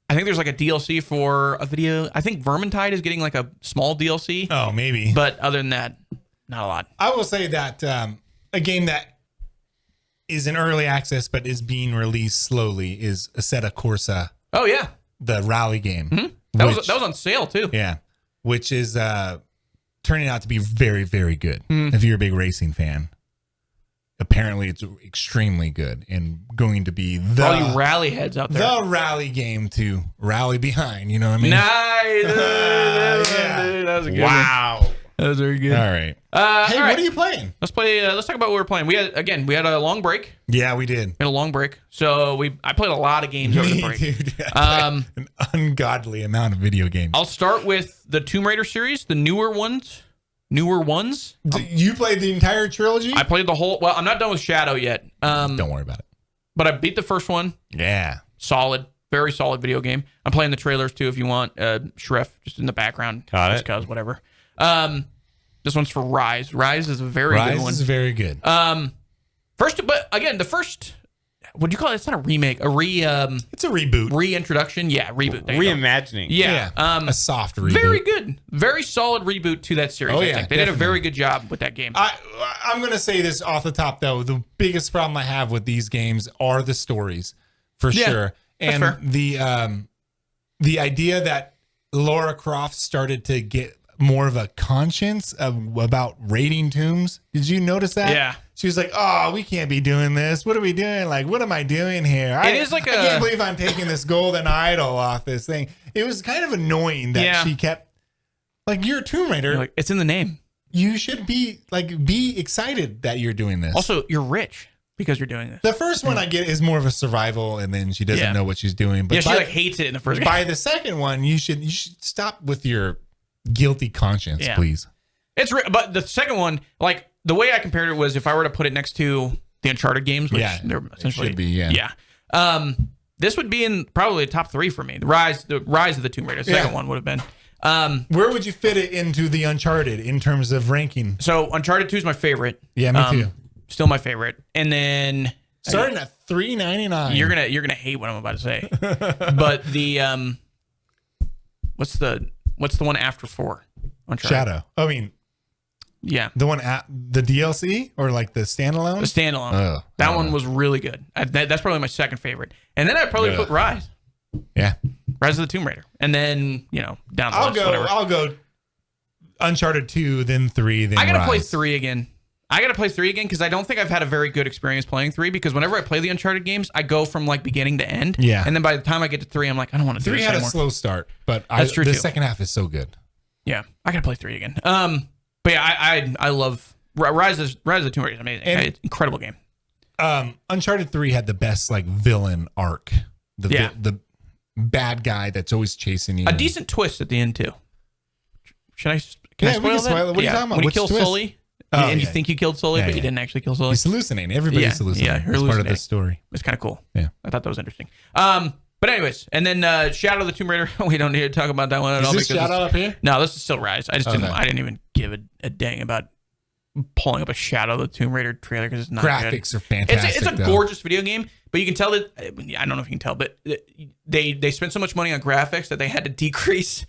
DLC for a video. I think Vermintide is getting like a small DLC. Oh, maybe. But other than that, not a lot. I will say that a game that is in early access but is being released slowly is Assetto Corsa. Oh yeah, the rally game. Mm-hmm. That was on sale too. Yeah, which is turning out to be very, very good. If you're a big racing fan. Apparently, it's extremely good and going to be all you rally heads out there. The rally game to rally behind. You know what I mean? Nice. That was a good one. Wow. That was very good. All right. Hey, all right. What are you playing? Let's play. Let's talk about what we're playing. We had a long break. Yeah, we did. We had a long break, so I played a lot of games over the break. Dude, an ungodly amount of video games. I'll start with the Tomb Raider series, the newer ones. You played the entire trilogy? I played the whole. Well, I'm not done with Shadow yet. Don't worry about it. But I beat the first one. Yeah. Solid. Very solid video game. I'm playing the trailers too if you want. Shrift just in the background. Got just cause whatever. This one's for Rise. Rise is a very good one. Rise is very good. The first. What do you call it? It's not a remake. It's a reboot. Reintroduction. Yeah, reboot. Reimagining. Yeah. A soft reboot. Very good. Very solid reboot to that series. I think they did a very good job with that game. I'm going to say this off the top, though. The biggest problem I have with these games are the stories, for sure. And fair. The idea that Lara Croft started to get more of a conscience about raiding tombs. Did you notice that? Yeah. She was like, oh, we can't be doing this. What are we doing? Like, what am I doing here? I can't believe I'm taking this golden idol off this thing. It was kind of annoying that she kept, like, you're a Tomb Raider. Like, it's in the name. You should be excited that you're doing this. Also, you're rich because you're doing this. The first one I get is more of a survival, and then she doesn't know what she's doing. But she hates it in the first game. By the second one, you should stop with your guilty conscience, please. But the second one, like the way I compared it was if I were to put it next to the Uncharted games, which they're essentially should be, this would be in probably the top 3 for me. The Rise of the Tomb Raider. The second one would have been. Where would you fit it into the Uncharted in terms of ranking? So Uncharted 2 is my favorite. Yeah, me too. Still my favorite. And then starting at $3.99. You're gonna hate what I'm about to say. But the what's the one after 4? Uncharted. Shadow. I mean, yeah, the one at the DLC or like the standalone. The standalone. That one was really good. That's probably my second favorite. And then I'd probably put Rise. Yeah, Rise of the Tomb Raider, and then down the list. I'll go Uncharted 2, then 3, then I gotta Rise. play 3 again. Because I don't think I've had a very good experience playing 3. Because whenever I play the Uncharted games, I go from like beginning to end. Yeah, and then by the time I get to 3, I'm like, I don't want to do 3 this had anymore. a slow start, but That's true the too. second half is so good. Yeah, I gotta play 3 again. But yeah, I love Rise of the Tomb Raider is amazing. It's an incredible game. Uncharted 3 had the best like villain arc. The bad guy that's always chasing you. A decent twist at the end too. Can I spoil that? What are you talking about? When you Which kill twist? Sully, and you think you killed Sully, but you didn't actually kill Sully. He's hallucinating. Everybody's hallucinating. Yeah, you're It's part of the hallucinating. story. It's kind of cool. Yeah, I thought that was interesting. But anyways, and then Shadow of the Tomb Raider. We don't need to talk about that one at all. Is this Shadow up here? No, this is still Rise. I didn't even give a dang about pulling up a Shadow of the Tomb Raider trailer because it's not graphics good. are fantastic. It's a gorgeous video game, but you can tell that I don't know if you can tell, but they spent so much money on graphics that they had to decrease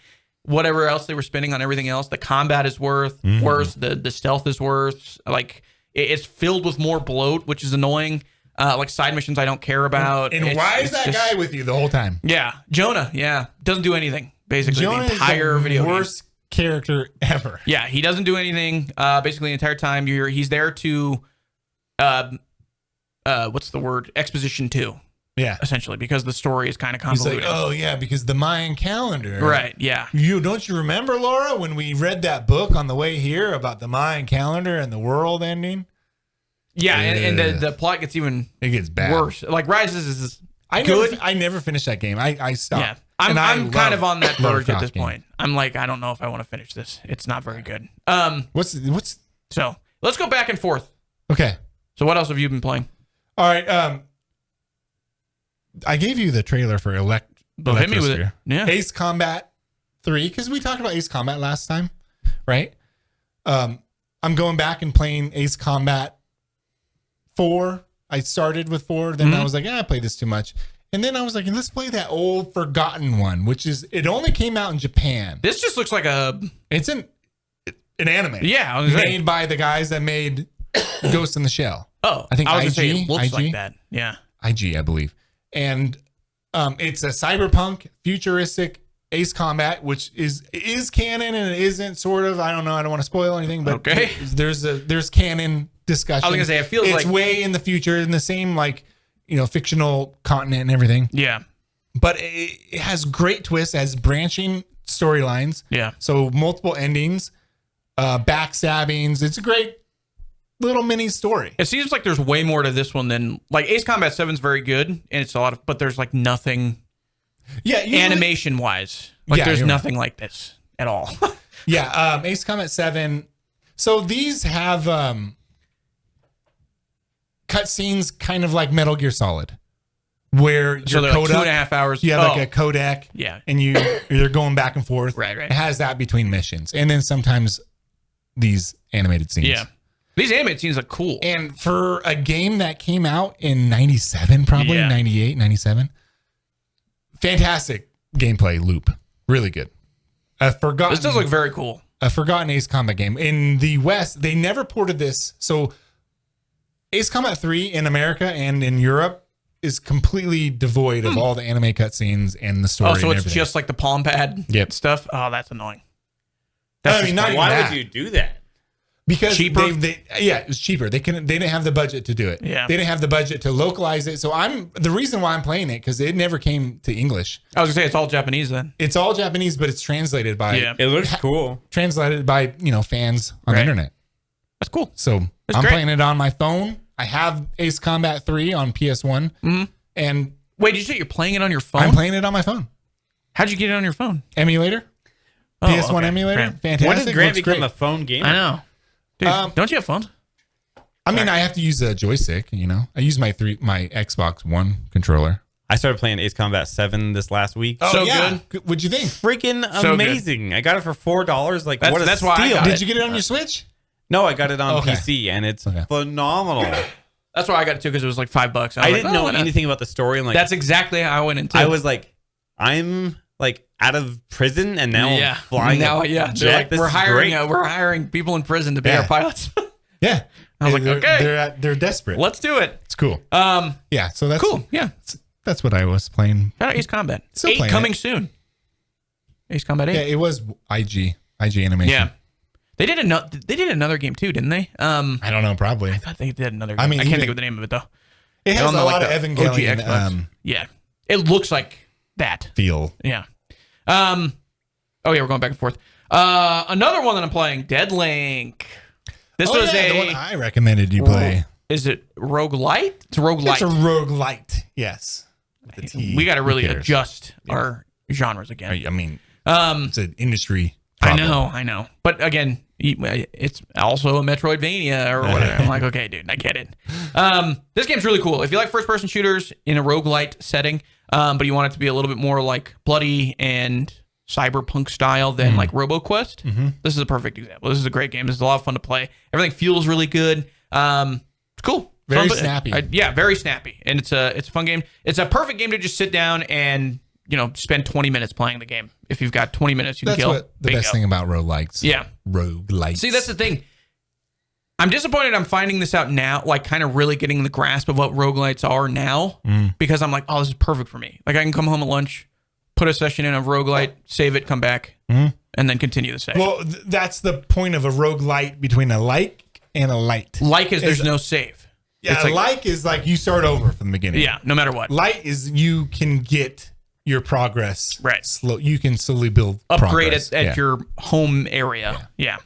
whatever else they were spending on everything else. The combat is worse. The stealth is worse. Like it's filled with more bloat, which is annoying. Like side missions I don't care about. And why is that guy with you the whole time? Yeah, Jonah. Yeah, doesn't do anything basically. Jonah the entire is the video worst character ever. Yeah, he doesn't do anything. Basically, the entire time he's there to, what's the word? Exposition 2. Yeah. Essentially, because the story is kind of He's convoluted. like, oh yeah, because the Mayan calendar. Right, yeah. Don't you remember, Laura, when we read that book on the way here about the Mayan calendar and the world ending? Yeah, and the plot gets even it gets bad. worse. Like Rises is good. I never finished that game. I stopped. Yeah. I'm kind of on that verge at this point. I'm like, I don't know if I want to finish this. It's not very good. What's So let's go back and forth. Okay. So what else have you been playing? All right. I gave you the trailer for Hit me with it. Yeah. Ace Combat 3, because we talked about Ace Combat last time, right? I'm going back and playing Ace Combat 4. I started with 4, then I was like, I played this too much. And then I was like, let's play that old forgotten one, which is, it only came out in Japan. This just looks like it's an anime. Yeah. Made by the guys that made Ghost in the Shell. Oh, I think I was IG, gonna say it looks IG? like that. Yeah. IG, I believe. And it's a cyberpunk futuristic Ace Combat, which is canon and it isn't, sort of. I don't know. I don't want to spoil anything, but okay. There's canon discussion. I was gonna say, it feels it's like way in the future, in the same fictional continent and everything. Yeah. But it has great twists, has branching storylines. Yeah. So multiple endings, backstabbings. It's a great little mini story. It seems like there's way more to this one than like Ace Combat 7 is very good and it's a lot of, but there's like nothing. Yeah. Animation wise, there's nothing like this at all. Yeah. Ace Combat 7. So these have cutscenes kind of like Metal Gear Solid, where so your they're like 2.5 hours. You have like a codec, yeah, and you're going back and forth. Right. It has that between missions, and then sometimes these animated scenes. Yeah, these animated scenes look cool. And for a game that came out in 97, probably 98, 97, fantastic gameplay loop, really good. This does look very cool. A forgotten Ace Combat game. In the West, they never ported this. So Ace Combat 3 in America and in Europe is completely devoid of all the anime cutscenes and the story. Oh, so and it's just like the palm pad stuff? Oh, that's annoying. Why would you do that? Because cheaper? it was cheaper. They didn't have the budget to do it. Yeah. They didn't have the budget to localize it. So the reason why I'm playing it, because it never came to English. I was gonna say it's all Japanese then. It's all Japanese, but it's translated by It looks cool. Translated by fans on the internet. That's cool. So I'm playing it on my phone. I have Ace Combat 3 on PS1. Mm-hmm. And wait, did you say you're playing it on your phone? I'm playing it on my phone. How'd you get it on your phone? Emulator. PS1 emulator. Grant. Fantastic. When did Grant become a phone gamer? I know. Dude, don't you have phones? I mean, I have to use a joystick, I use my Xbox One controller. I started playing Ace Combat 7 this last week. Oh, so yeah. good. What'd you think? Freaking amazing. I got it for $4. Like, what a that's steal. why I got Did you get it on your Switch? No, I got it on PC, and it's phenomenal. That's why I got it too, because it was like $5. I didn't know anything about the story. And that's exactly how I went into it. I was like, I'm like out of prison, and now I'm flying. Now, They're like, we're hiring people in prison to be our pilots. Yeah. I was like, okay. They're desperate. Let's do it. It's cool. Yeah, so that's cool. Yeah. That's what I was playing. Shout out Ace Combat. Still 8 coming soon. Ace Combat 8. Yeah, it was IG animation. Yeah. They did another game too, didn't they? I don't know, probably. I thought they did another game. I mean, I can't think of the name of it though. It has a lot of Evangelion yeah. It looks like that. feel. Yeah. Oh yeah, we're going back and forth. Another one that I'm playing, Deadlink. This was the one I recommended you play. Is it roguelite? It's a roguelite. It's a roguelite, yes. We got to really adjust our genres again. I mean, it's an industry problem. I know. But again, it's also a Metroidvania or whatever. I'm like, okay, dude, I get it. This game's really cool. If you like first-person shooters in a roguelite setting, but you want it to be a little bit more like bloody and cyberpunk style than like RoboQuest, this is a perfect example. This is a great game. This is a lot of fun to play. Everything feels really good. It's cool. Very snappy. Very snappy. And it's a fun game. It's a perfect game to just sit down and spend 20 minutes playing the game. If you've got 20 minutes, you can kill. That's the best thing about roguelites. Yeah. Roguelites. See, that's the thing. I'm disappointed I'm finding this out now, like kind of really getting the grasp of what roguelites are now, because I'm like, oh, this is perfect for me. Like I can come home at lunch, put a session in of roguelite, save it, come back, and then continue the session. Well, that's the point of a roguelite between a like and a light. Like is there's no save. Yeah, it's like is like you start over from the beginning. Yeah, no matter what. Light is you can get your progress slow. You can slowly build upgrade progress. at your home area. Yeah.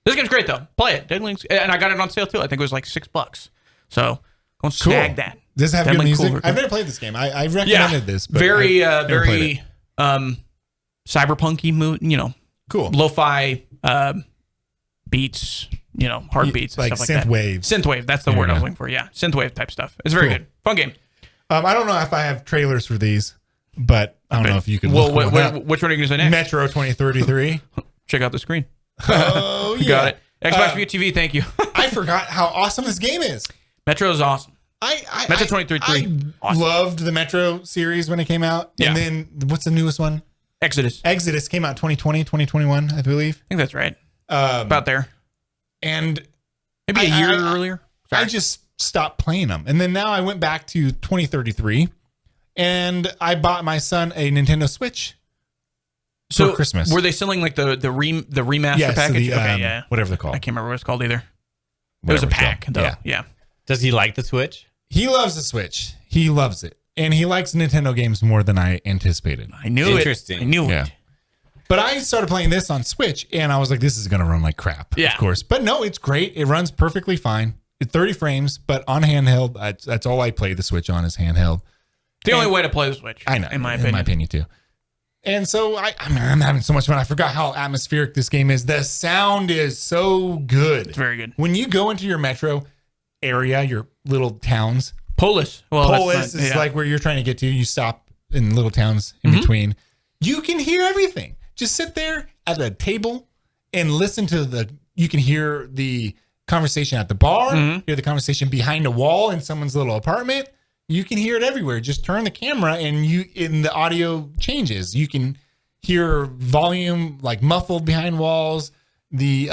This game's great though. Play it. Deadlink's, and I got it on sale too. I think it was like $6. So go and snag that. Does it have Deadlink good music? cool. I've never played this game. I recommended this, but very cyberpunky, cool lo-fi beats, heartbeats, like and stuff like that. Synthwave. Synthwave, that's the word I was looking for. Yeah, synthwave type stuff. It's very good. Fun game. I don't know if I have trailers for these, but I don't know if you can. Well, which one are you going to say next? Metro 2033. Check out the screen. Oh, yeah. Got it. Xbox View TV, thank you. I forgot how awesome this game is. Metro is awesome. Metro 2033. I loved the Metro series when it came out. Yeah. And then what's the newest one? Exodus. Exodus came out 2020, 2021, I believe. I think that's right. About there. And maybe a year earlier. Sorry. I just stopped playing them. And then now I went back to 2033 and I bought my son a Nintendo Switch. For Christmas. Were they selling like the remaster package? Okay, yeah. Whatever they're called. I can't remember what it's called either. It was a pack, though. Yeah. Does he like the Switch? He loves the Switch. He loves it. And he likes Nintendo games more than I anticipated. I knew it. Interesting. I knew it. But I started playing this on Switch, and I was like, this is going to run like crap, of course. But no, it's great. It runs perfectly fine. It's 30 frames, but on handheld, that's all I play the Switch on is handheld. The only way to play the Switch, I know, in my opinion too. And so I'm having so much fun. I forgot how atmospheric this game is. The sound is so good. It's very good. When you go into your metro area, your little towns. Polis. Well, Polis is like where you're trying to get to. You stop in little towns in between. You can hear everything. Just sit there at a table and listen to you can hear the conversation at the bar, hear the conversation behind a wall in someone's little apartment. You can hear it everywhere. Just turn the camera and the audio changes. You can hear volume like muffled behind walls. The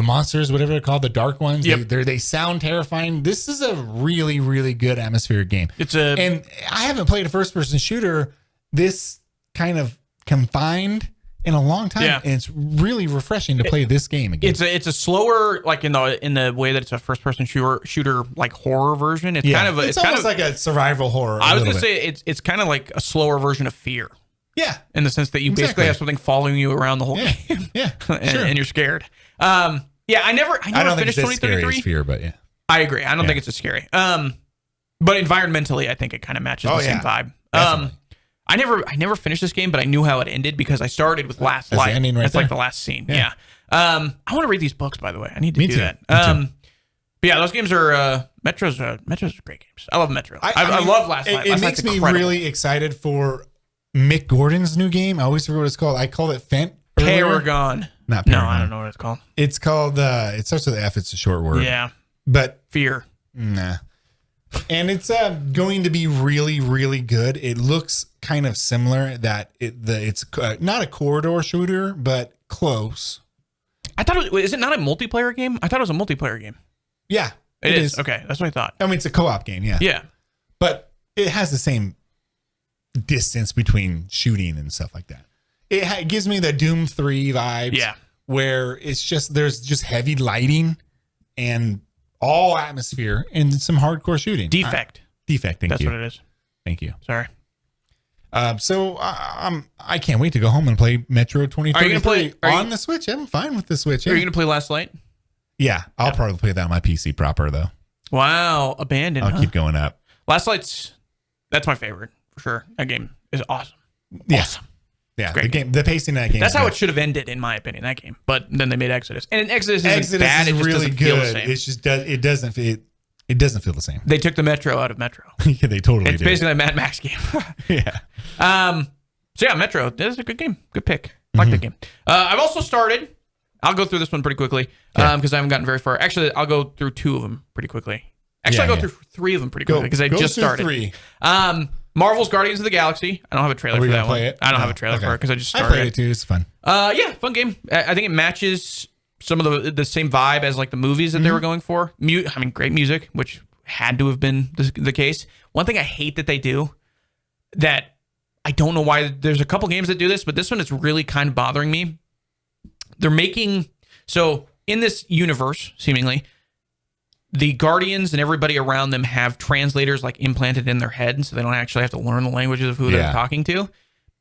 monsters, whatever they're called, the dark ones, they sound terrifying. This is a really, really good atmospheric game. And I haven't played a first person shooter this kind of confined in a long time, and it's really refreshing to play this game again. It's a slower, like in the way that it's a first person shooter like horror version. It's kind of it's almost like a survival horror. I was gonna say it's kind of like a slower version of Fear. Yeah, in the sense that you basically have something following you around the whole game. Yeah, and you're scared. I never finished 2033. Fear, but yeah, I agree. I don't think it's as scary. But environmentally, I think it kind of matches the same vibe. Definitely. I never finished this game, but I knew how it ended because I started with Last Light. That's like the last scene. Yeah. I want to read these books, by the way. I need to do that. But yeah, those games are Metro's are great games. I love Metro. I love Last Light. It makes me really excited for Mick Gordon's new game. I always forget what it's called. I called it Paragon. Not Paragon. No, I don't know what it's called. It's called it starts with F. It's a short word. Yeah. But Fear. Nah. And it's going to be really, really good. It looks kind of similar. It's not a corridor shooter, but close. I thought is it not a multiplayer game? I thought it was a multiplayer game. Yeah, it is. Okay, that's what I thought. I mean, it's a co-op game. Yeah. Yeah. But it has the same distance between shooting and stuff like that. It gives me the Doom 3 vibes. Yeah. Where there's just heavy lighting and all atmosphere and some hardcore shooting. Defect. Thank you. That's what it is. Thank you. Sorry. So I can't wait to go home and play Metro 2033 Are you gonna play on the Switch. I'm fine with the Switch. Are you going to play Last Light? Yeah, I'll probably play that on my PC proper though. Wow, abandoned. I'll keep going up. Last Light's that's my favorite for sure. That game is awesome. Yeah. Awesome. Yeah, the pacing of that game. That's how it should have ended, in my opinion. That game, but then they made Exodus, and Exodus isn't bad. It just really doesn't good. feel the same. It's just it doesn't feel the same. They took the Metro out of Metro. Yeah, they totally It's did. basically a Mad Max game. Yeah. So yeah, Metro. This is a good game. Good pick. I like that game. I've also started. I'll go through this one pretty quickly because I haven't gotten very far. Actually, I'll go through 2 of them pretty quickly. Actually, I'll go through 3 of them pretty quickly because I just started. 3. Marvel's Guardians of the Galaxy. I don't have a trailer for that one. I don't have a trailer for it because I just started. I played it too. It's fun. Yeah, fun game. I think it matches some of the same vibe as like the movies that they were going for. Great music, which had to have been the case. One thing I hate that they do that I don't know why. There's a couple games that do this, but this one is really kind of bothering me. They're making so in this universe, seemingly, the Guardians and everybody around them have translators like implanted in their head, so they don't actually have to learn the languages of who they're talking to.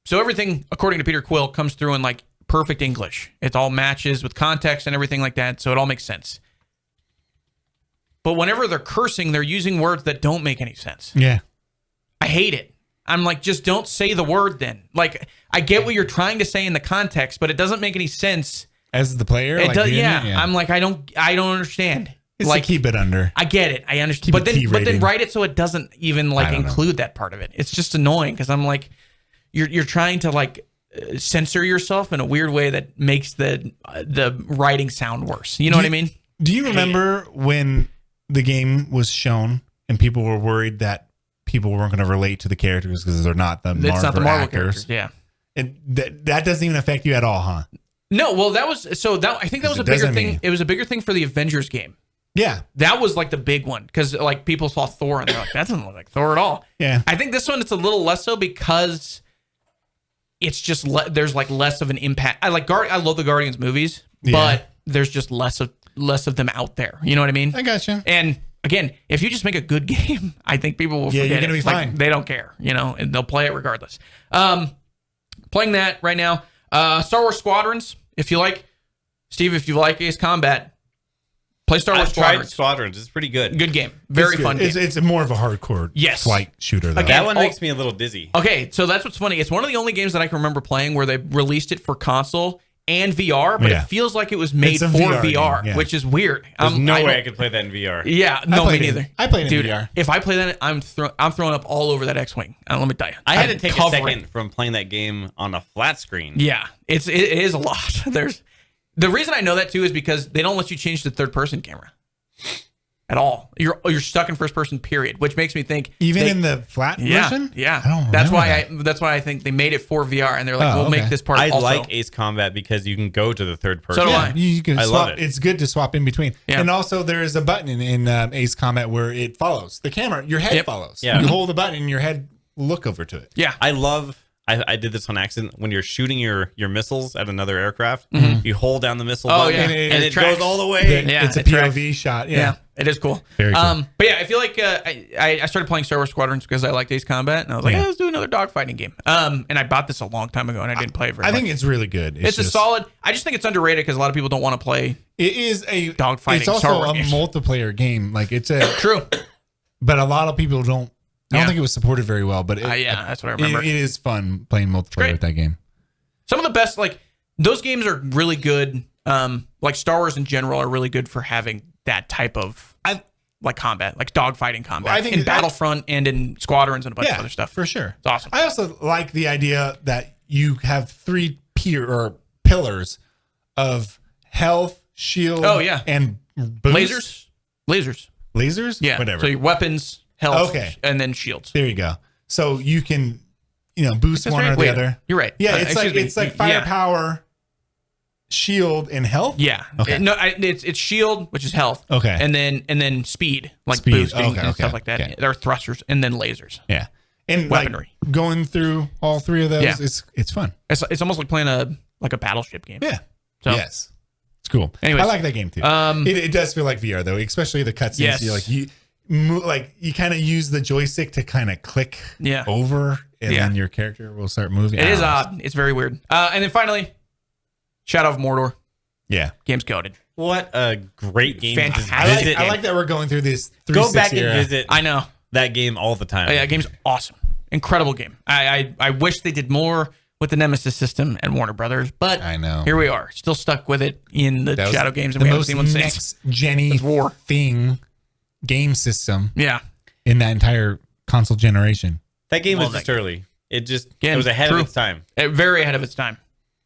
So everything, according to Peter Quill, comes through in like perfect English. It all matches with context and everything like that, so it all makes sense. But whenever they're cursing, they're using words that don't make any sense. Yeah. I hate it. I'm like, just don't say the word then. Like, I get what you're trying to say in the context, but it doesn't make any sense. As the player? It does, yeah. I'm like, I don't understand. It's like, to keep it under. I get it. I understand. But then write it so it doesn't even like include that part of it. It's just annoying because I'm like, you're trying to like censor yourself in a weird way that makes the writing sound worse. You know what I mean? Do you remember when the game was shown and people were worried that people weren't going to relate to the characters because they're not the Marvel actors? Yeah. And that doesn't even affect you at all, huh? No, well, I think that was a bigger thing. It was a bigger thing for the Avengers game. Yeah. That was like the big one because like people saw Thor and they're like, that doesn't look like Thor at all. Yeah. I think this one, it's a little less so because it's just, there's like less of an impact. I love the Guardians movies, but there's just less of them out there. You know what I mean? I gotcha. And again, if you just make a good game, I think people will forget you're going to be fine. Like, they don't care, and they'll play it regardless. Playing that right now. Star Wars Squadrons, if you like. Steve, if you like Ace Combat, play Star Wars Squadrons. Tried Squadrons. It's pretty good. Good game. Very fun game. It's more of a hardcore flight shooter, though. That one makes me a little dizzy. Okay, so that's what's funny. It's one of the only games that I can remember playing where they released it for console and VR, but it feels like it was made for VR, which is weird. There's no way I could play that in VR. Yeah, no, me neither. I played it in VR. If I play that, I'm throwing up all over that X-Wing. Let me tell you. I had to take a second from playing that game on a flat screen. Yeah, it is a lot. The reason I know that, too, is because they don't let you change the third-person camera at all. You're stuck in first-person, period, which makes me think... Even in the flat version? Yeah. I don't That's why I think they made it for VR, and they're like, we'll make this part I also. like Ace Combat because you can go to the third person. So do I. You can swap. love it. It's good to swap in between. Yeah. And also, there is a button in Ace Combat where it follows the camera. Your head follows. Yeah. You hold the button and your head will look over to it. Yeah. I did this on accident. When you're shooting your missiles at another aircraft, you hold down the missile button and it goes all the way. It's a POV shot. Yeah. It is cool. Very cool. But yeah, I feel like I started playing Star Wars Squadrons because I liked Ace Combat, and I was like, let's do another dogfighting game. And I bought this a long time ago, and I didn't play it very much. I think it's really good. It's a solid. I just think it's underrated because a lot of people don't want to play. It is a dogfighting. It's also a multiplayer game. Like it's a true, but a lot of people don't. I don't think it was supported very well, but that's what I remember. It is fun playing multiplayer with that game. Some of the best, like those games, are really good. Like Star Wars in general are really good for having that type of like combat, like dogfighting combat. Well, I think in Battlefront and in Squadrons and a bunch of other stuff. For sure, it's awesome. I also like the idea that you have three pillars of health, shield, and boost. Lasers, yeah, whatever. So your weapons. Health, and then shields. There you go. So you can, boost one or the other. You're right. Yeah, it's like firepower, shield, and health. Yeah. Okay. It's shield, which is health. Okay. And then speed, like boosting and stuff like that. Okay. There are thrusters and then lasers. Yeah. And weaponry. Like going through all three of those, it's fun. It's almost like playing a battleship game. Yeah. So, yes. It's cool. Anyways, I like that game too. It does feel like VR though, especially the cutscenes. Yes. You kind of use the joystick to kind of click over, and then your character will start moving. It is odd. It's very weird. And then finally, Shadow of Mordor. Yeah, game's coded. What a great game! I like that we're going through this. Go back and visit. I know that game all the time. Yeah, game's awesome. Incredible game. I wish they did more with the Nemesis system at Warner Brothers, but I know here we are, still stuck with it in the Shadow games, and we haven't seen one since. Next-gen thing. Game system in that entire console generation. That game was just early. It was ahead of its time. Very ahead of its time.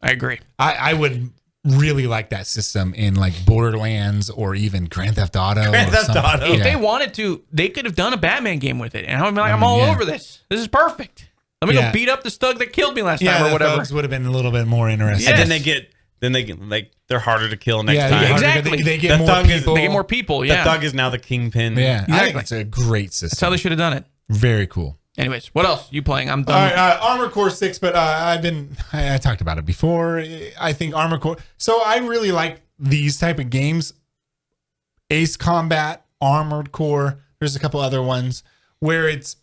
I agree. I would really like that system in like Borderlands or even Grand Theft Auto. If they wanted to, they could have done a Batman game with it. And I'm all over this. This is perfect. Let me go beat up this thug that killed me last time or whatever. Thugs would have been a little bit more interesting. Yes. And then they get like they're harder to kill next time. Exactly. They get more people. They get more people. The thug is now the kingpin. Yeah, exactly. I think it's a great system. That's how they should have done it. Very cool. Anyways, what else you playing? I'm done. All right, Armored Core 6, but I talked about it before. I think Armored Core. So I really like these type of games. Ace Combat Armored Core. There's a couple other ones where it's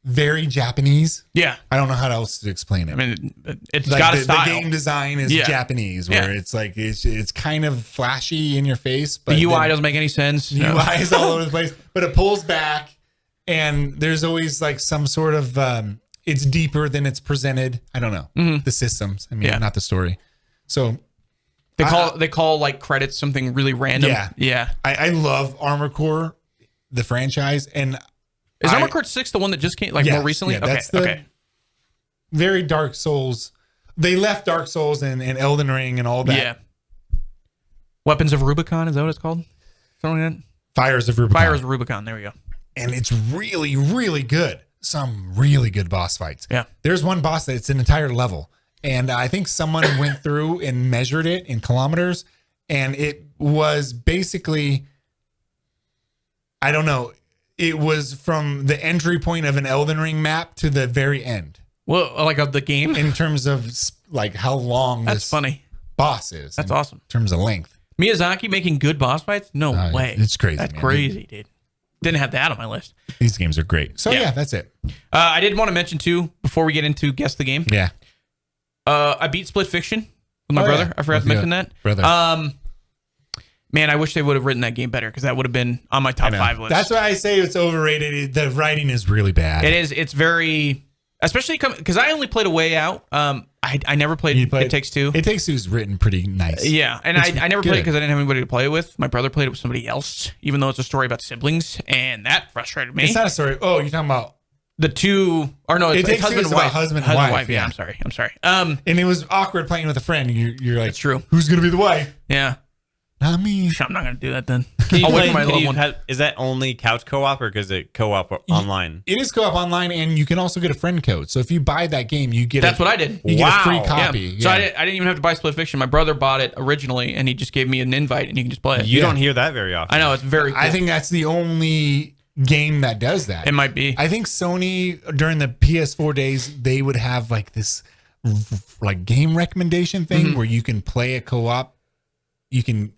very Japanese. Yeah. I don't know how else to explain it. I mean, it's like got a style. The game design is Japanese, where it's like it's kind of flashy in your face, but the UI doesn't make any sense. The UI is all over the place, but it pulls back, and there's always like some sort of it's deeper than it's presented. I don't know the systems. I mean, not the story. So they call like credits something really random. Yeah. I love Armored Core, the franchise, and is Armored Core 6 the one that just came more recently? Yeah, that's very Dark Souls. They left Dark Souls and Elden Ring and all that. Yeah. Weapons of Rubicon, is that what it's called? Something like that? Fires of Rubicon. Fires of Rubicon, there we go. And it's really, really good. Some really good boss fights. Yeah. There's one boss that's an entire level. And I think someone went through and measured it in kilometers. And it was basically, I don't know, it was from the entry point of an Elden Ring map to the very end. Well, like of the game? In terms of like how long this boss is. That's awesome. In terms of length. Miyazaki making good boss fights? No way. It's crazy. That's crazy, dude. Didn't have that on my list. These games are great. So yeah that's it. I did want to mention too, before we get into Guess the Game. Yeah. I beat Split Fiction with my brother. I forgot to mention that. Brother. Man, I wish they would have written that game better, because that would have been on my top 5 list. That's why I say it's overrated. The writing is really bad. It is. It's very, especially because I only played A Way Out. I never played It Takes Two. It Takes Two is written pretty nice. Yeah, and I never played it because I didn't have anybody to play it with. My brother played it with somebody else, even though it's a story about siblings, and that frustrated me. It's not a story. Oh, you're talking about the two, or no, it's husband and wife. Husband and wife. Yeah, I'm sorry. And it was awkward playing with a friend. You're like, it's true. Who's gonna be the wife? Yeah. Not me. I'm not gonna do that then. I'll wait for my little one. Is that only couch co-op, or is it co-op online? It is co-op online, and you can also get a friend code. So if you buy that game, you get. That's what I did. You get a free copy. Yeah. So I didn't even have to buy Split Fiction. My brother bought it originally, and he just gave me an invite, and you can just play it. You don't hear that very often. I know, it's very cool. I think that's the only game that does that. It might be. I think Sony during the PS4 days, they would have like this like game recommendation thing where you can play a co-op. You can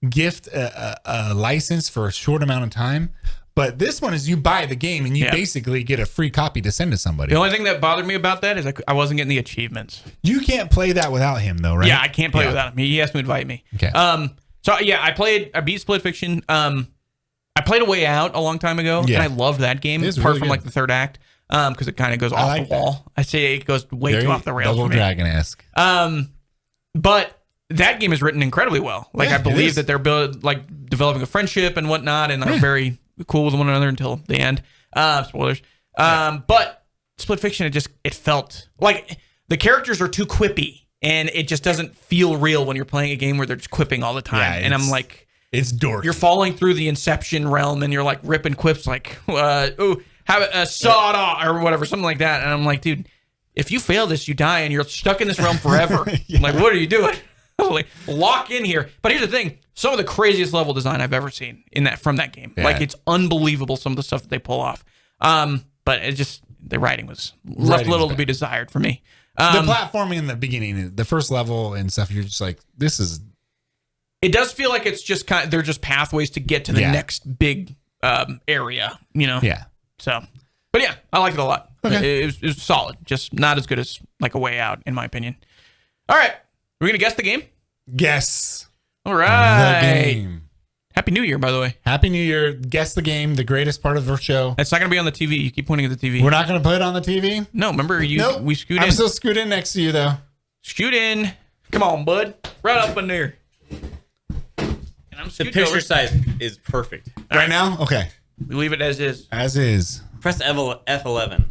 gift a license for a short amount of time, but this one is you buy the game and you basically get a free copy to send to somebody. The only thing that bothered me about that is I wasn't getting the achievements. You can't play that without him though, right? Yeah, I can't play without him. He has to invite me. Okay. So yeah, I beat Split Fiction. I played A Way Out a long time ago, and I loved that game, apart from like the third act, because it kind of goes off the wall. I say it goes way too off the rails. Double Dragon-esque. But that game is written incredibly well. Like, I believe that they're developing a friendship and whatnot, and are very cool with one another until the end. Spoilers. But Split Fiction, it felt like the characters are too quippy, and it just doesn't feel real when you're playing a game where they're just quipping all the time. Yeah, and I'm like, it's dorky. You're falling through the Inception realm, and you're like ripping quips like, "Ooh, have a sawed off," or whatever, something like that. And I'm like, dude, if you fail this, you die, and you're stuck in this realm forever. I'm like, what are you doing? Like, lock in here. But here's the thing: some of the craziest level design I've ever seen from that game. Yeah. Like, it's unbelievable, some of the stuff that they pull off. But it just, the writing was left little to be desired for me. The platforming in the beginning, the first level and stuff, you're just like, this is. It does feel like it's just they're just pathways to get to the next big area, Yeah. So, but yeah, I like it a lot. Okay. It was solid, just not as good as like A Way Out, in my opinion. All right, we're gonna guess the game. Guess. All right. The game. Happy New Year, by the way. Happy New Year. Guess the game, the greatest part of our show. It's not gonna be on the TV. You keep pointing at the TV. We're not gonna put it on the TV. No, remember Nope. We scoot in. I'm still scooted in next to you though. Scoot in. Come on, bud. Right up in there. The picture size is perfect. Right now? Okay. We leave it as is. As is. Press F11.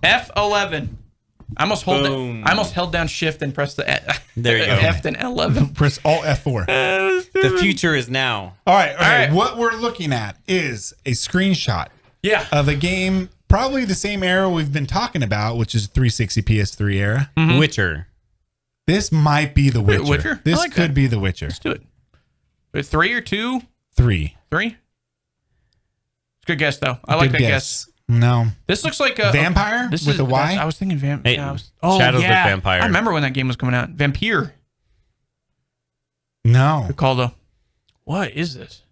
F11. I almost held down Shift and pressed the there you go. F and 11. Press Alt F4. The future is now. All right. Okay. What we're looking at is a screenshot. Of a game, probably the same era we've been talking about, which is 360 PS3 era. Mm-hmm. Witcher. This might be The Witcher. Witcher? This could be The Witcher. Let's do it. 3 or 2? 3. 3? It's a good guess, though. I like that guess. No. This looks like a Vampire with a Y? I was thinking Vampire. Shadows with Vampire. I remember when that game was coming out. Vampire. No. Good call, though. What is this?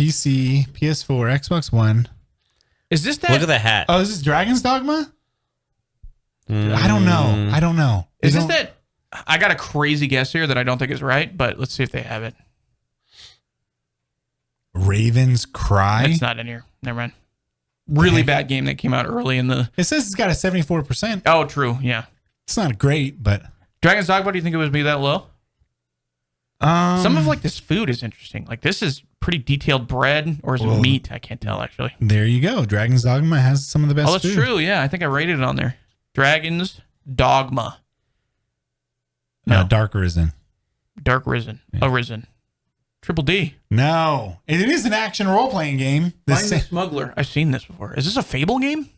PC, PS4, Xbox One. Is this that? Look at the hat. Oh, is this Dragon's Dogma? I don't know. Is this that? I got a crazy guess here that I don't think is right, but let's see if they have it. Raven's Cry? It's not in here. Never mind. Really bad game that came out early in the... It says it's got a 74%. Oh, true. Yeah. It's not great, but... Dragon's Dogma, do you think it would be that low? Some of like this food is interesting. Like this is pretty detailed bread, or is it meat? I can't tell actually. There you go. Dragon's Dogma has some of the best food. Oh, that's true. Yeah, I think I rated it on there. Dragon's Dogma. No, Dark Risen. Dark Risen. Yeah. Arisen. Triple D. No. It is an action role-playing game. Find the Smuggler. I've seen this before. Is this a Fable game?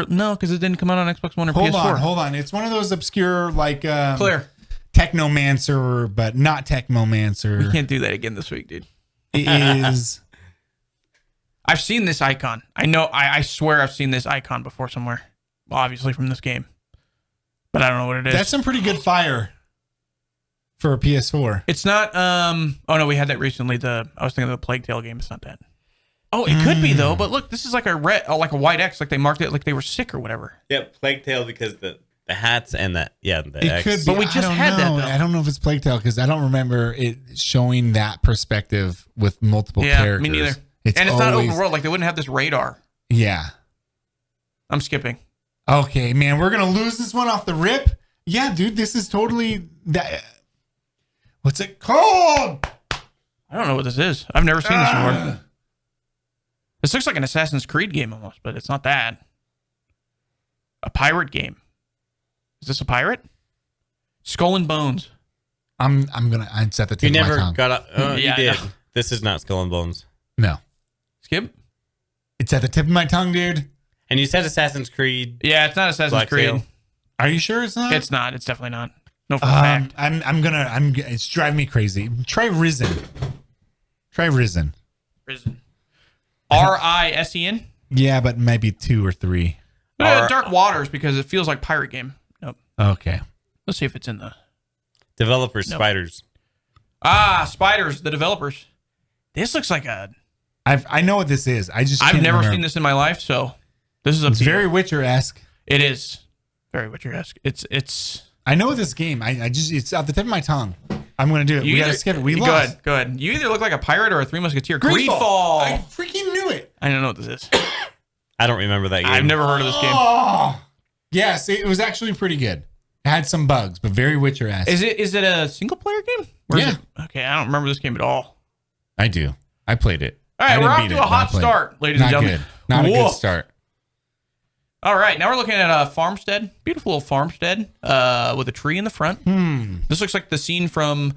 No, because it didn't come out on Xbox One or PS4. Hold on. It's one of those obscure, like... Claire. Technomancer, but not Technomancer. We can't do that again this week, dude. It is... I've seen this icon. I know. I swear I've seen this icon before somewhere. Well, obviously from this game. But I don't know what it is. That's some pretty good fire for a PS4. It's not... Oh, no, we had that recently. I was thinking of the Plague Tale game. It's not that. Oh, it could be, though. But look, this is like a white X. Like they marked it like they were sick or whatever. Yeah, Plague Tale because the hats and the it X. could be. But we just had that, though. I don't know if it's Plague Tale because I don't remember it showing that perspective with multiple characters. Me neither. And it's not open world. Like they wouldn't have this radar. Yeah. I'm skipping. Okay, man. We're going to lose this one off the rip. Yeah, dude. This is totally... that. What's it called? I don't know what this is. I've never seen this before. This looks like an Assassin's Creed game almost, but it's not that. A pirate game. Is this a pirate? Skull and Bones. I'm gonna set the tip You of my never tongue. got you did. This is not Skull and Bones. No. Skip? It's at the tip of my tongue, dude. And you said Assassin's Creed. Yeah, it's not Assassin's Black Creed. Tail. Are you sure it's not? It's not. It's definitely not. No, for a fact. It's driving me crazy. Try Risen. Risen. R-I-S-E-N? Yeah, but maybe 2 or 3. Dark Waters because it feels like pirate game. Nope. Okay. Let's see if it's in the... Developers, Spiders. Spiders, the developers. This looks like a... I know what this is. I've never seen this in my life, so this is It's very Witcher-esque. It is very Witcher-esque. It's. I know this game. It's at the tip of my tongue. I'm gonna do it. We gotta skip it. We lost. Go ahead. You either look like a pirate or a Three Musketeer. Greedfall. I freaking knew it. I don't know what this is. I don't remember that game. I've never heard of this game. Oh, yes, it was actually pretty good. It had some bugs, but very Witcher-esque. Is it a single player game? Yeah. Okay, I don't remember this game at all. I do. I played it. All right, we're off to a hot start, ladies and gentlemen. Not a good start. All right, now we're looking at a farmstead. Beautiful little farmstead with a tree in the front. This looks like the scene from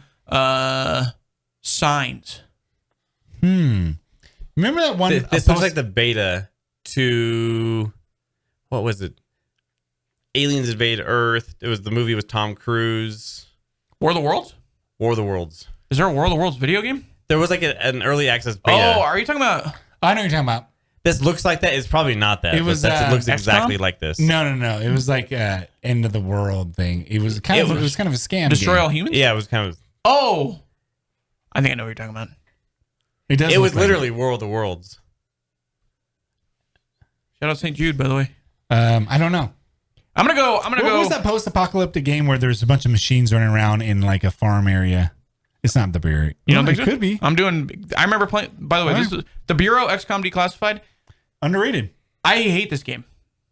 Signs. Remember that one? This looks like the beta to... What was it? Aliens Invade Earth. It was the movie with Tom Cruise. War of the Worlds? War of the Worlds. Is there a War of the Worlds video game? There was like an early access beta. Oh, are you talking about... I know what you're talking about. This looks like that. It's probably not that. It looks exactly like this. No. It was like end of the world thing. It was kind of a scam. Destroy game. All Humans? Yeah, it was kind of... Oh! I think I know what you're talking about. It was literally War of the Worlds. Shout out St. Jude, by the way. I don't know. I'm gonna go. What was that post-apocalyptic game where there's a bunch of machines running around in like a farm area? It's not the Bureau. You don't think it so? Could be. I remember playing. By the way, this is the Bureau XCOM Declassified. Underrated. I hate this game.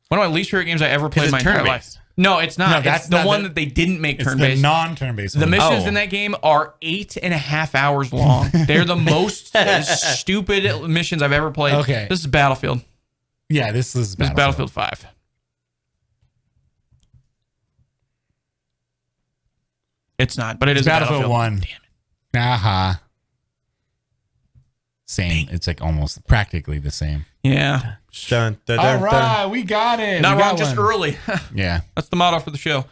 One of my least favorite games I ever played in my entire life. No, it's not. No, it's the one that they didn't make turn-based. It's the non-turn-based. The missions in that game are 8.5 hours long. They're the most stupid missions I've ever played. Okay. This is Battlefield. Yeah, this is Battlefield 5. It's not, but it is Battlefield 1. Damn it. Aha. Same. It's like almost practically the same. Yeah. All right, we got it. Not wrong, just early. Yeah. That's the motto for the show.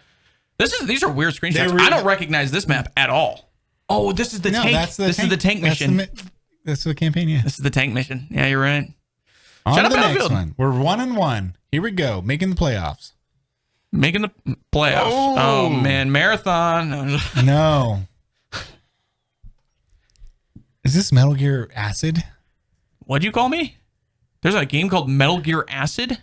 These are weird screenshots. I don't recognize this map at all. Oh, this is the tank. This is the tank mission. That's the campaign, yeah. This is the tank mission. Yeah, you're right. On to the next one. We're 1-1. Here we go. Making the playoffs. Making the playoffs. Oh man, marathon. No. Is this Metal Gear Acid? What'd you call me? There's a game called Metal Gear Acid.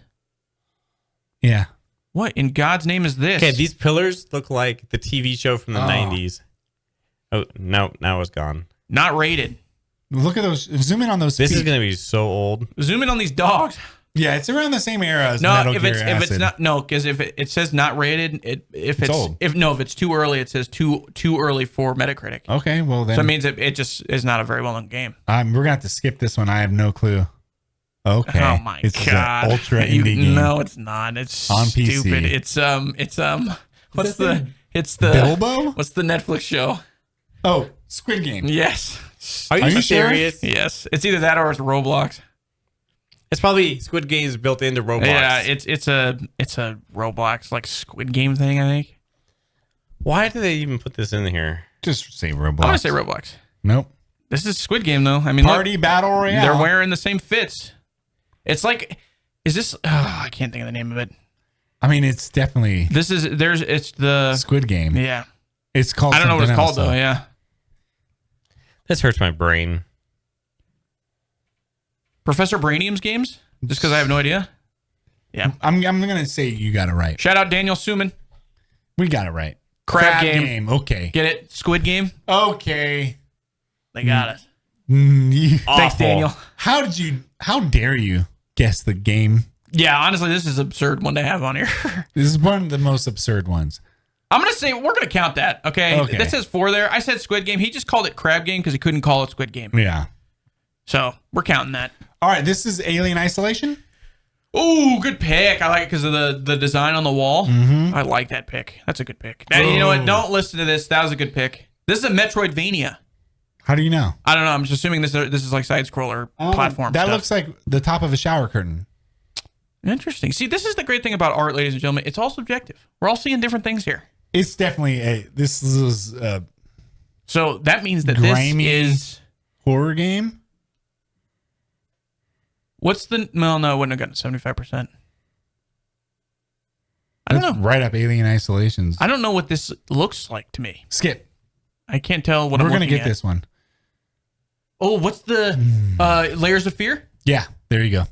Yeah. What in God's name is this? Okay, these pillars look like the TV show from the 90s. Oh, no, now it's gone. Not rated. Look at those. Zoom in on those. This is going to be so old. Zoom in on these dogs. Yeah, it's around the same era as No, Metal if Gear it's Acid. if it's not because if it says not rated, if it's old. if it's too early, it says too early for Metacritic. Okay, well then. So it means it just is not a very well known game. We're gonna have to skip this one. I have no clue. Okay. Oh my It's God! an ultra indie game. No, it's not. It's On PC. stupid. It's what's the Bilbo? what's the Netflix show? Oh, Squid Game. Yes. Are you sure? serious? Yes. It's either that or it's Roblox. It's probably Squid Games built into Roblox. Yeah, it's a Roblox like Squid Game thing, I think. Why do they even put this in here? Just say Roblox. I'm gonna say Roblox. Nope. This is Squid Game though. I mean, Party Battle Royale. they're wearing the same fits. It's like, is this? I can't think of the name of it. I mean, it's definitely It's the Squid Game. yeah. It's called. I don't know what it's something called else, though. Yeah. This hurts my brain. Professor Brainium's games. Just because I have no idea. Yeah. I'm gonna say you got it right. Shout out Daniel Suman. We got it right. Crab game. Okay. Get it? Squid Game. Okay. They got us. Thanks, Thanks, Daniel. How dare you guess the game? Yeah, honestly, this is an absurd one to have on here. This is one of the most absurd ones. I'm going to say, we're going to count that, okay? That says 4 there. I said Squid Game. He just called it Crab Game because he couldn't call it Squid Game. Yeah. So, we're counting that. All right, this is Alien Isolation. Ooh, good pick. I like it because of the design on the wall. Mm-hmm. I like that pick. That's a good pick. Now, you know what? Don't listen to this. That was a good pick. This is a Metroidvania. How do you know? I don't know. I'm just assuming this is like side-scroller platform That stuff. looks like the top of a shower curtain. Interesting. See, this is the great thing about art, ladies and gentlemen. It's all subjective. We're all seeing different things here. It's definitely this is a So that means that grimy this is horror game. What's the? Well, no, it wouldn't have gotten 75%. I don't know. Right up Alien Isolations. I don't know what this looks like to me. Skip. I can't tell what We're I'm gonna looking get at. this one. Oh, what's the Layers of Fear? Yeah, there you go.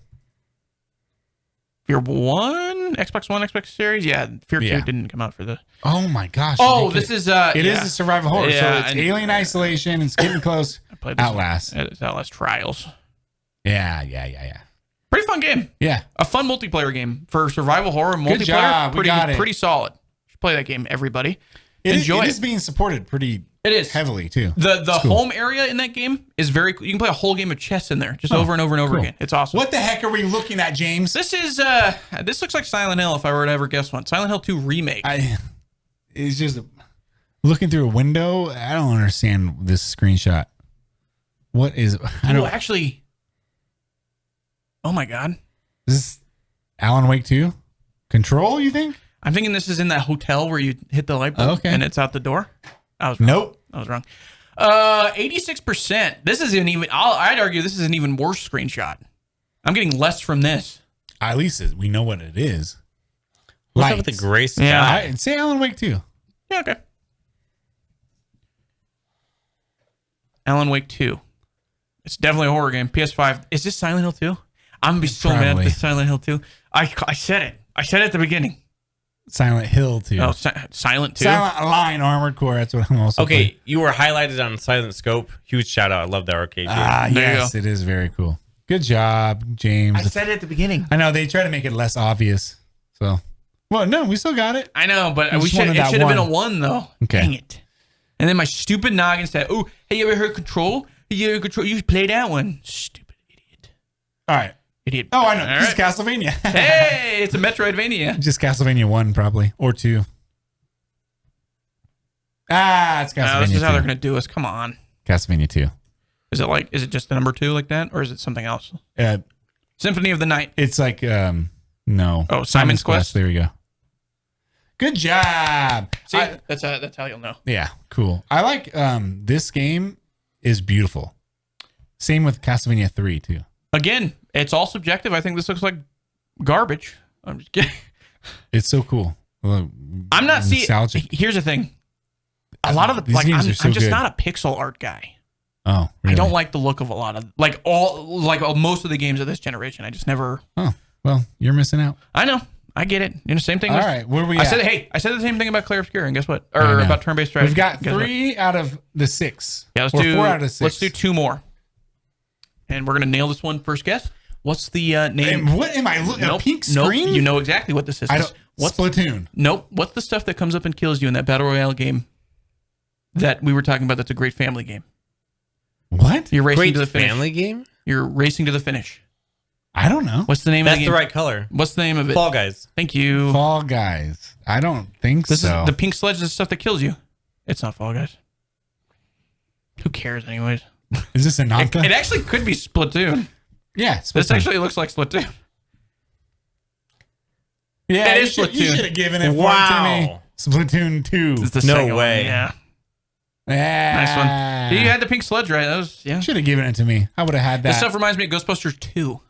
Fear 1, Xbox One, Xbox Series. Yeah, Fear 2 Yeah. didn't come out for the. Oh my gosh. Oh, this is It is a survival horror. Yeah, so it's Alien Isolation. It's getting close. I played this Outlast. one. It's Outlast Trials. Yeah. Pretty fun game. Yeah. A fun multiplayer game for survival horror multiplayer. Good job. We got it. Pretty solid. Should play that game, everybody. It Enjoy is being supported pretty It is heavily too. The cool. home area in that game is very cool. You can play a whole game of chess in there, just over and over and over cool. again. It's awesome. What the heck are we looking at, James? This is this looks like Silent Hill if I were to ever guess one. Silent Hill 2 remake. It's just looking through a window. I don't understand this screenshot. What is? I don't. Actually. Oh my God. Is this Alan Wake 2? Control? You think? I'm thinking this is in that hotel where you hit the light bulb and it's out the door. I was wrong. Nope. I was wrong. 86%. This isn't even. I'd argue this is an even worse screenshot. I'm getting less from this. At least we know what it is. What's up with the gray sky? Yeah. Say Alan Wake 2. Yeah. Okay. Alan Wake 2. It's definitely a horror game. PS5. Is this Silent Hill 2? I'm gonna be so mad at this Silent Hill 2. I said it. I said it at the beginning. Silent Hill 2. Oh, Silent 2. Silent Line Armored Core. That's what I'm also. Okay, playing. you were highlighted on Silent Scope. Huge shout out. I love that arcade game. Yes, it is very cool. Good job, James. I said it at the beginning. I know they try to make it less obvious. So, well, no, we still got it. I know, but I it should have been a 1 though. Okay. Dang it. And then my stupid noggin said, "Oh, hey, you ever heard Control? You should play that one." Stupid idiot. All right. Idiot. Oh, I know. All This right. is Castlevania. Hey, it's a Metroidvania. Just Castlevania 1, probably. Or 2. It's Castlevania This is 2. how they're going to do us. Come on. Castlevania 2. Is it just the number 2 like that? Or is it something else? Symphony of the Night. It's like, no. Oh, Simon's Quest? There we go. Good job. See, that's how you'll know. Yeah, cool. I like this game is beautiful. Same with Castlevania 3 too. Again, it's all subjective. I think this looks like garbage. I'm just kidding. It's so cool. I'm not seeing. Here's the thing. A lot of the These like, games are so I'm just good. not a pixel art guy. Oh, really? I don't like the look of a lot of most of the games of this generation. I just never. Oh, well, you're missing out. I know. I get it. You know, same thing. All right, where are we I at? said the same thing about Clair Obscure, and guess what? Or about turn-based strategy. We've got 3 out of the 6. Yeah, let's do 4 out of 6. Let's do 2 more, and we're gonna nail this one. First guess. What's the name? What am I looking at? A pink screen? Nope. You know exactly what this is. What's Splatoon? Nope. What's the stuff that comes up and kills you in that Battle Royale game that we were talking about that's a great family game? What? You're racing Great to the finish. family game? You're racing to the finish. I don't know. What's the name of the game? That's the right color. What's the name of it? Fall Guys. Thank you. Fall Guys. I don't think This so. is the pink sledge is the stuff that kills you. It's not Fall Guys. Who cares anyways? Is this a Nanta? It actually could be Splatoon. Yeah, Splatoon. This actually looks like Splatoon. Yeah, it is Splatoon. You should have given it to me. Splatoon 2. It's the No second way. One. Yeah. Yeah. Nice one. You had the pink sledge, right? That was, yeah. Should have given it to me. I would have had that. This stuff reminds me of Ghostbusters 2.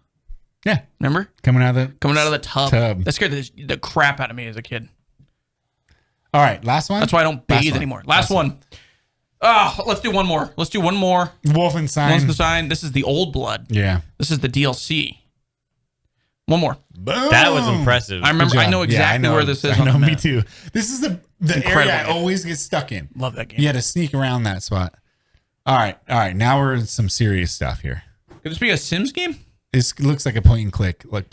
Yeah. Remember? Coming out of the tub. That scared the crap out of me as a kid. All right, last one. That's why I don't bathe anymore. Last one. Oh, let's do one more. Wolfenstein. This is the Old Blood. Yeah. This is the DLC. One more. Boom. That was impressive. I remember. I know exactly where this is. I know. On the Me map. too. This is the area I always get stuck in. Love that game. You had to sneak around that spot. All right. Now we're in some serious stuff here. Could this be a Sims game? This looks like a point and click. Like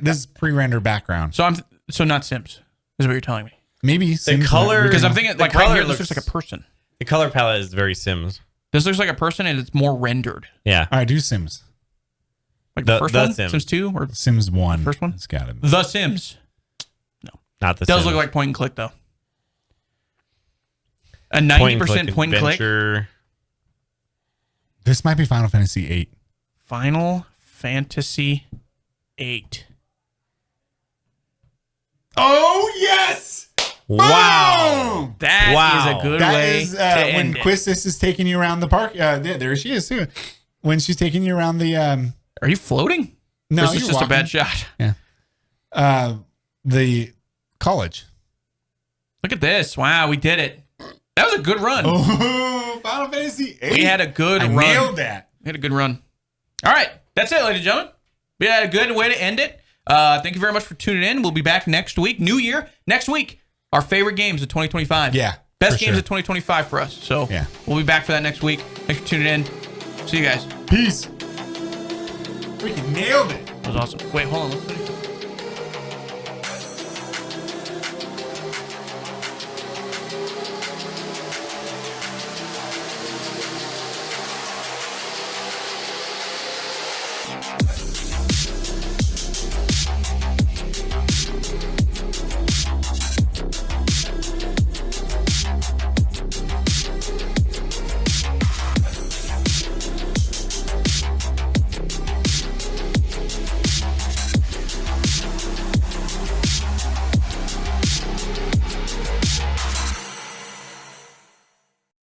this is pre-rendered background. So not Sims is what you're telling me. Maybe Sims color- Because I'm thinking like right here, this looks like a person. The color palette is very Sims. This looks like a person and it's more rendered. Yeah. All right, do Sims. Like the first one? Sims. Sims 2 or Sims 1. First one? It's got to be. The Sims. No. Not the Does Sims. look like point and click though. A 90% point and click. This might be Final Fantasy 8. Final Fantasy 8. Oh, yes! Wow. That is a good way to when end it. Quistis is taking you around the park. There she is too. When she's taking you around the. Are you floating? No, or is this you're just walking. a bad shot? Yeah. The college. Look at this. Wow, we did it. That was a good run. Oh, Final Fantasy 8. We had a good run. Nailed that. We had a good run. All right. That's it, ladies and gentlemen. We had a good way to end it. Thank you very much for tuning in. We'll be back next week. New year. Next week. Our favorite games of 2025. Yeah. Best games of 2025 for us. So yeah. We'll be back for that next week. Thanks for tuning in. See you guys. Peace. Freaking nailed it. That was awesome. Wait, hold on. Let's finish.